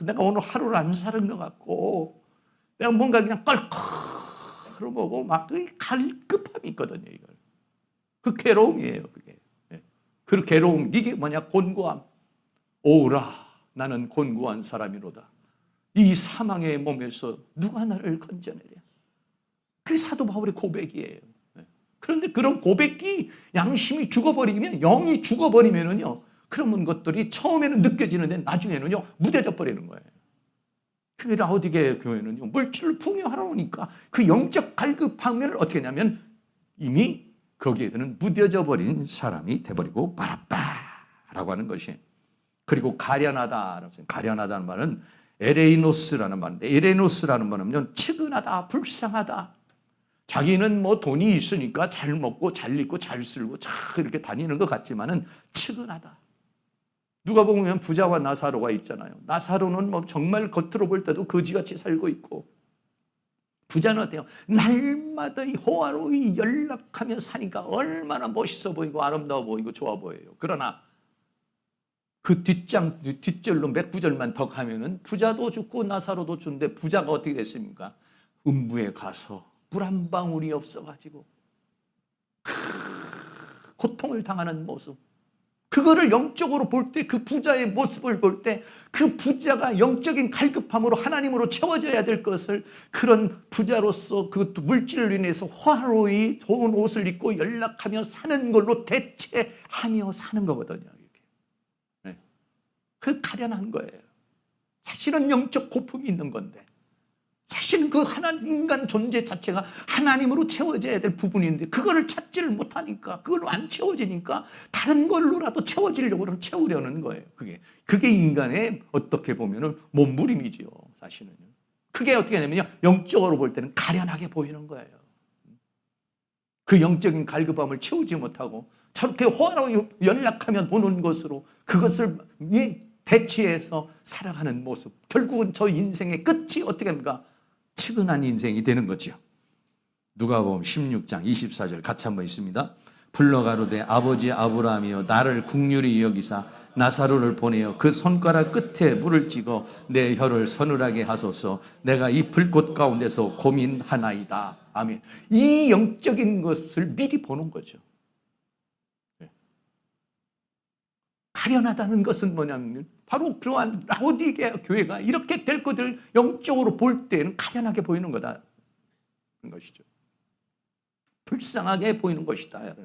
내가 오늘 하루를 안 사는 것 같고 내가 뭔가 그냥 껄껄 보고 막 그 갈급함이 있거든요. 이걸. 그 괴로움이에요. 그게. 그 괴로움, 이게 뭐냐? 곤고함. 오라, 나는 곤고한 사람이로다. 이 사망의 몸에서 누가 나를 건져내랴. 그게 사도 바울의 고백이에요. 그런데 그런 고백이 양심이 죽어버리면, 영이 죽어버리면은요, 그런 것들이 처음에는 느껴지는데 나중에는요, 무뎌져 버리는 거예요. 그게 라오디게 교회는요, 물질을 풍요하러 오니까 그 영적 갈급함을 어떻게 하냐면 이미 거기에서는 무뎌져 버린 사람이 돼버리고 말았다라고 하는 것이. 그리고 가련하다는 말은 에레이노스라는 말인데, 에레이노스라는 말은 측은하다, 불쌍하다. 자기는 돈이 있으니까 잘 먹고 잘 입고 잘 쓰고 잘 이렇게 다니는 것 같지만은 측은하다. 누가 보면 부자와 나사로가 있잖아요. 나사로는 뭐 정말 겉으로 볼 때도 거지같이 살고 있고, 부자는 어때요? 날마다 호화로이 연락하며 사니까 얼마나 멋있어 보이고 아름다워 보이고 좋아 보여요. 그러나 그 뒷절로 몇 구절만 더 가면은 부자도 죽고 나사로도 죽는데, 부자가 어떻게 됐습니까? 음부에 가서 물 한 방울이 없어가지고 고통을 당하는 모습. 그거를 영적으로 볼 때, 그 부자의 모습을 볼 때, 그 부자가 영적인 갈급함으로 하나님으로 채워져야 될 것을, 그런 부자로서 그 물질을 인해서 화로이 좋은 옷을 입고 연락하며 사는 걸로 대체하며 사는 거거든요. 네. 그 가련한 거예요. 사실은 영적 고품이 있는 건데, 사실은 그 하나님 인간 존재 자체가 하나님으로 채워져야 될 부분인데, 그거를 찾지를 못하니까, 그걸로 안 채워지니까 다른 걸로라도 채워지려고 채우려는 거예요. 그게 인간의 어떻게 보면은 몸부림이지요, 사실은. 그게 어떻게 되냐면요, 영적으로 볼 때는 가련하게 보이는 거예요. 그 영적인 갈급함을 채우지 못하고 저렇게 호화로 연락하며 노는 것으로 그것을 대치해서 살아가는 모습. 결국은 저 인생의 끝이 어떻게 합니까? 측은한 인생이 되는 거죠. 누가복음 16장 24절 같이 한번 있습니다. 불러가로되 아버지 아브라함이여 나를 긍휼히 여기사 나사로를 보내어 그 손가락 끝에 물을 찍어 내 혀를 서늘하게 하소서. 내가 이 불꽃 가운데서 고민하나이다. 아멘. 이 영적인 것을 미리 보는 거죠. 가련하다는 것은 뭐냐면 바로 그러한 라오디게아 교회가 이렇게 될 것을 영적으로 볼 때는 가련하게 보이는 거다. 그런 것이죠. 불쌍하게 보이는 것이다.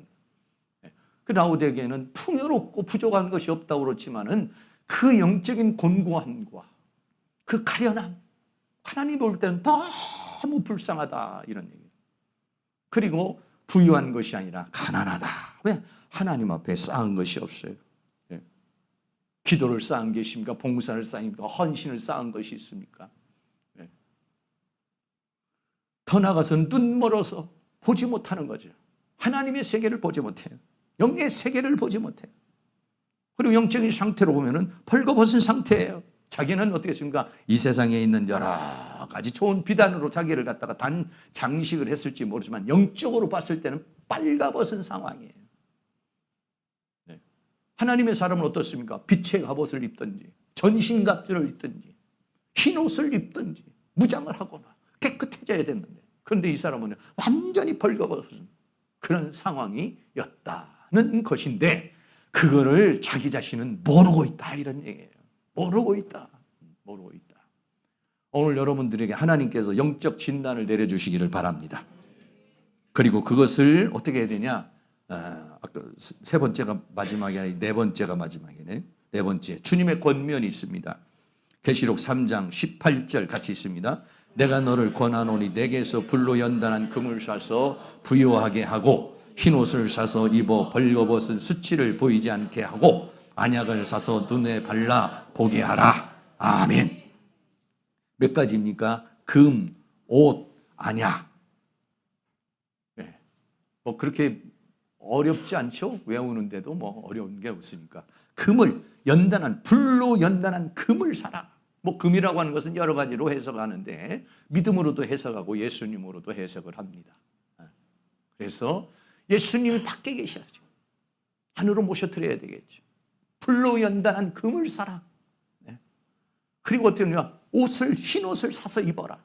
그 라오디게아는 풍요롭고 부족한 것이 없다고 그렇지만은 그 영적인 곤고함과 그 가련함, 하나님 볼 때는 너무 불쌍하다 이런 얘기예요. 그리고 부유한 것이 아니라 가난하다. 왜? 하나님 앞에 쌓은 것이 없어요. 기도를 쌓은 게 있습니까? 봉사를 쌓습니까? 헌신을 쌓은 것이 있습니까? 네. 더 나아가서 눈 멀어서 보지 못하는 거죠. 하나님의 세계를 보지 못해요. 영의 세계를 보지 못해요. 그리고 영적인 상태로 보면은 벌거벗은 상태예요. 자기는 어떻게 했습니까? 이 세상에 있는 여러 가지 좋은 비단으로 자기를 갖다가 단 장식을 했을지 모르지만 영적으로 봤을 때는 빨가벗은 상황이에요. 하나님의 사람은 어떻습니까? 빛의 갑옷을 입든지 전신갑주를 입든지 흰 옷을 입든지 무장을 하거나 깨끗해져야 되는데, 그런데 이 사람은 완전히 벌거벗은 그런 상황이었다는 것인데, 그거를 자기 자신은 모르고 있다 이런 얘기예요. 모르고 있다. 오늘 여러분들에게 하나님께서 영적 진단을 내려주시기를 바랍니다. 그리고 그것을 어떻게 해야 되냐? 아까 세 번째가 마지막이 아니라 네 번째가 마지막이네. 네 번째, 주님의 권면이 있습니다. 계시록 3장 18절 같이 있습니다. 내가 너를 권하노니 내게서 불로 연단한 금을 사서 부요하게 하고 흰옷을 사서 입어 벌거벗은 수치를 보이지 않게 하고 안약을 사서 눈에 발라 보게 하라. 아멘. 몇 가지입니까? 금, 옷, 안약. 네. 뭐 그렇게 어렵지 않죠? 외우는데도 뭐 어려운 게 없으니까. 금을 연단한, 불로 연단한 금을 사라. 뭐 금이라고 하는 것은 여러 가지로 해석하는데 믿음으로도 해석하고 예수님으로도 해석을 합니다. 그래서 예수님이 밖에 계셔야죠. 안으로 모셔드려야 되겠죠. 불로 연단한 금을 사라. 그리고 어떻게 하냐? 흰 옷을 사서 입어라.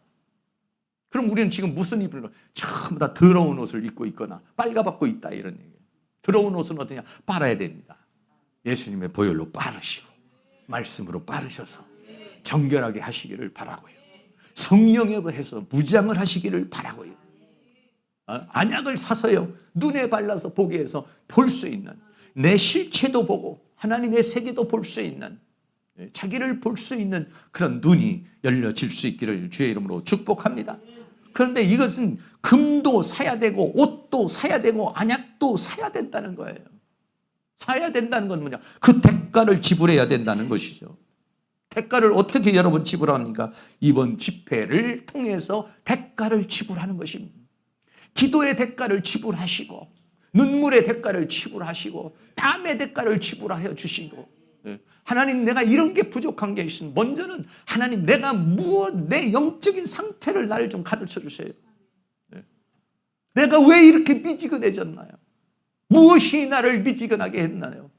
그럼 우리는 지금 무슨 입을 전부 다 더러운 옷을 입고 있거나 빨가벗고 있다 이런 얘기예요. 더러운 옷은 어떠냐? 빨아야 됩니다. 예수님의 보혈로 빠르시고 말씀으로 빠르셔서 정결하게 하시기를 바라고요. 성령에 해서 무장을 하시기를 바라고요. 안약을 사서요 눈에 발라서 보게 해서 볼 수 있는, 내 실체도 보고 하나님의 세계도 볼 수 있는, 자기를 볼 수 있는 그런 눈이 열려질 수 있기를 주의 이름으로 축복합니다. 그런데 이것은 금도 사야 되고 옷도 사야 되고 안약도 사야 된다는 거예요. 사야 된다는 건 뭐냐? 그 대가를 지불해야 된다는 것이죠. 대가를 어떻게 여러분 지불합니까? 이번 집회를 통해서 대가를 지불하는 것입니다. 기도의 대가를 지불하시고 눈물의 대가를 지불하시고 땀의 대가를 지불하여 주시고 하나님, 내가 이런 게 부족한 게 있으면 먼저는 하나님, 내가 내 영적인 상태를 나를 좀 가르쳐 주세요. 내가 왜 이렇게 미지근해졌나요? 무엇이 나를 미지근하게 했나요?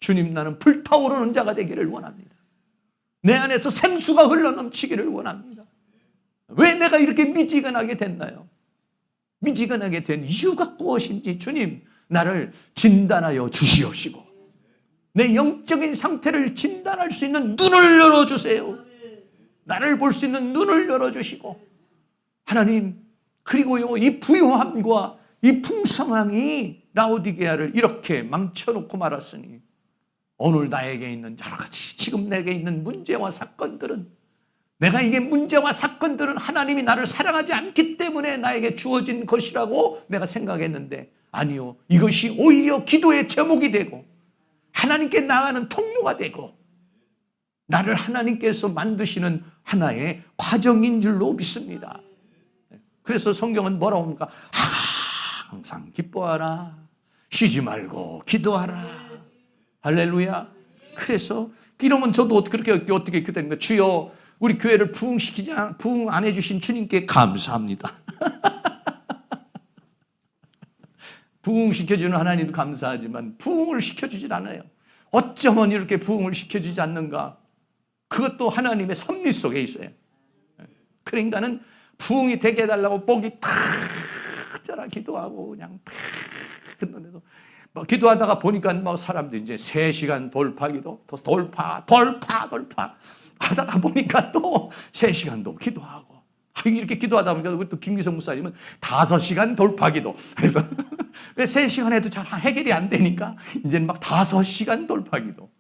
주님, 나는 불타오르는 자가 되기를 원합니다. 내 안에서 생수가 흘러넘치기를 원합니다. 왜 내가 이렇게 미지근하게 됐나요? 미지근하게 된 이유가 무엇인지 주님, 나를 진단하여 주시옵시고 내 영적인 상태를 진단할 수 있는 눈을 열어주세요. 나를 볼 수 있는 눈을 열어주시고 하나님, 그리고요, 이 부요함과 이 풍성함이 라오디게아를 이렇게 망쳐놓고 말았으니 오늘 나에게 있는 여러 가지 지금 내게 있는 문제와 사건들은, 내가 이게 문제와 사건들은 하나님이 나를 사랑하지 않기 때문에 나에게 주어진 것이라고 내가 생각했는데, 아니요, 이것이 오히려 기도의 제목이 되고 하나님께 나가는 통로가 되고 나를 하나님께서 만드시는 하나의 과정인 줄로 믿습니다. 그래서 성경은 뭐라고 합니까? 항상 기뻐하라, 쉬지 말고 기도하라. 할렐루야. 그래서 이러면 저도 어떻게 기도하는 거예요? 주여, 우리 교회를 부흥 안 해주신 주님께 감사합니다. 부흥시켜주는 하나님도 감사하지만 부흥을 시켜주질 않아요. 어쩌면 이렇게 부흥을 시켜주지 않는가? 그것도 하나님의 섭리 속에 있어요. 그러니까는 부흥이 되게 해달라고 목이 탁 자라 기도하고 그냥 탁 듣는데도 기도하다가 보니까 사람들이 이제 3시간 돌파기도 돌파 하다가 보니까 또 3시간도 기도하고, 이렇게 기도하다 보니까 우리 또 김기성 목사님은 5시간 돌파기도. 그래서 왜 3시간 해도 잘 해결이 안 되니까 이제는 막 5시간 돌파기도.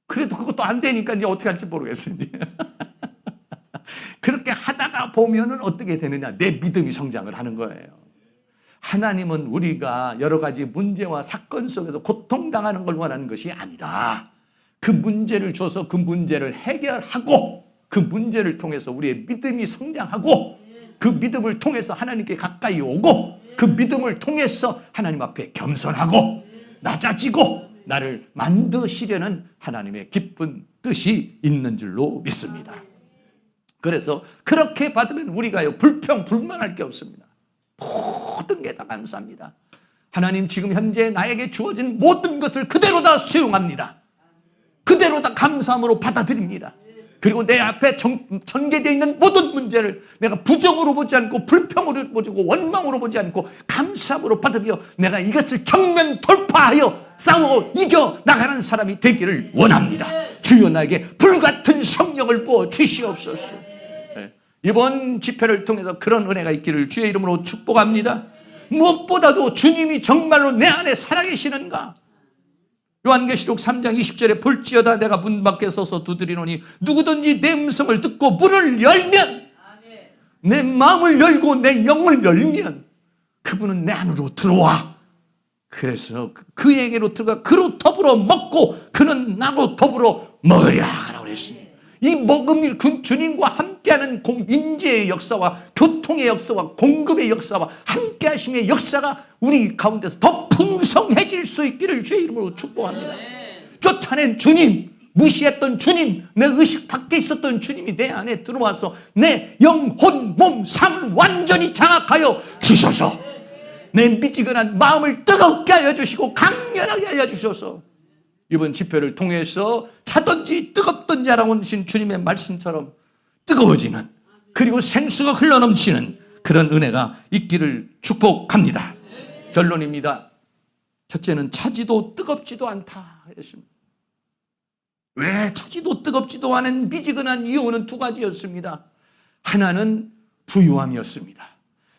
그래도 그것도 안 되니까 이제 어떻게 할지 모르겠어요. 그렇게 하다가 보면은 어떻게 되느냐? 내 믿음이 성장을 하는 거예요. 하나님은 우리가 여러 가지 문제와 사건 속에서 고통당하는 걸 원하는 것이 아니라 그 문제를 줘서 그 문제를 해결하고 그 문제를 통해서 우리의 믿음이 성장하고 그 믿음을 통해서 하나님께 가까이 오고 그 믿음을 통해서 하나님 앞에 겸손하고 낮아지고 나를 만드시려는 하나님의 기쁜 뜻이 있는 줄로 믿습니다. 그래서 그렇게 받으면 우리가 불평불만할 게 없습니다. 모든 게 다 감사합니다. 하나님, 지금 현재 나에게 주어진 모든 것을 그대로 다 수용합니다. 그대로 다 감사함으로 받아들입니다. 그리고 내 앞에 전개되어 있는 모든 문제를 내가 부정으로 보지 않고 불평으로 보지 않고 원망으로 보지 않고 감사함으로 받으며 내가 이것을 정면 돌파하여 싸워 이겨 나가는 사람이 되기를 원합니다. 주여, 나에게 불같은 성령을 부어 주시옵소서. 이번 집회를 통해서 그런 은혜가 있기를 주의 이름으로 축복합니다. 무엇보다도 주님이 정말로 내 안에 살아계시는가? 요한계시록 3장 20절에 볼지어다 내가 문 밖에 서서 두드리노니 누구든지 내 음성을 듣고 문을 열면, 내 마음을 열고 내 영을 열면 그분은 내 안으로 들어와. 그래서 그에게로 들어가 그로 더불어 먹고 그는 나로 더불어 먹으리라 라고 그랬습니다. 이 먹음이 주님과 함께하는 인재의 역사와 교통의 역사와 공급의 역사와 함께하심의 역사가 우리 가운데서 더 풍성해질 수 있기를 주의 이름으로 축복합니다. 쫓아낸 주님, 무시했던 주님, 내 의식 밖에 있었던 주님이 내 안에 들어와서 내 영혼, 몸, 삶을 완전히 장악하여 주셔서 내 미지근한 마음을 뜨겁게 하여 주시고 강렬하게 하여 주셔서 이번 집회를 통해서 차든지 뜨겁든지 하라고 하신 주님의 말씀처럼 뜨거워지는, 그리고 생수가 흘러넘치는 그런 은혜가 있기를 축복합니다. 결론입니다. 첫째는 차지도 뜨겁지도 않다 했습니다. 왜 차지도 뜨겁지도 않은 미지근한 이유는 2가지였습니다. 하나는 부유함이었습니다.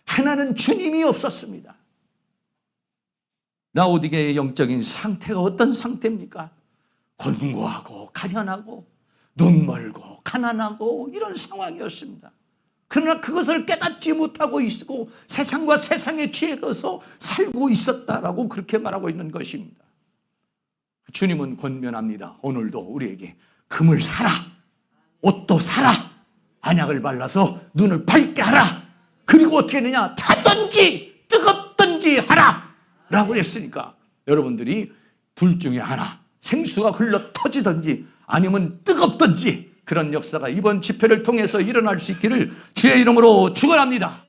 하나는 주님이 없었습니다. 라오디게의 영적인 상태가 어떤 상태입니까? 권고하고 가련하고 눈멀고 가난하고 이런 상황이었습니다. 그러나 그것을 깨닫지 못하고 있고 세상과 세상에 취해서 살고 있었다라고 그렇게 말하고 있는 것입니다. 주님은 권면합니다. 오늘도 우리에게 금을 사라, 옷도 사라, 안약을 발라서 눈을 밝게 하라. 그리고 어떻게 되냐? 차든지 뜨겁든지 하라 라고 했으니까 여러분들이 둘 중에 하나 생수가 흘러 터지든지 아니면 뜨겁든지 그런 역사가 이번 집회를 통해서 일어날 수 있기를 주의 이름으로 축원합니다.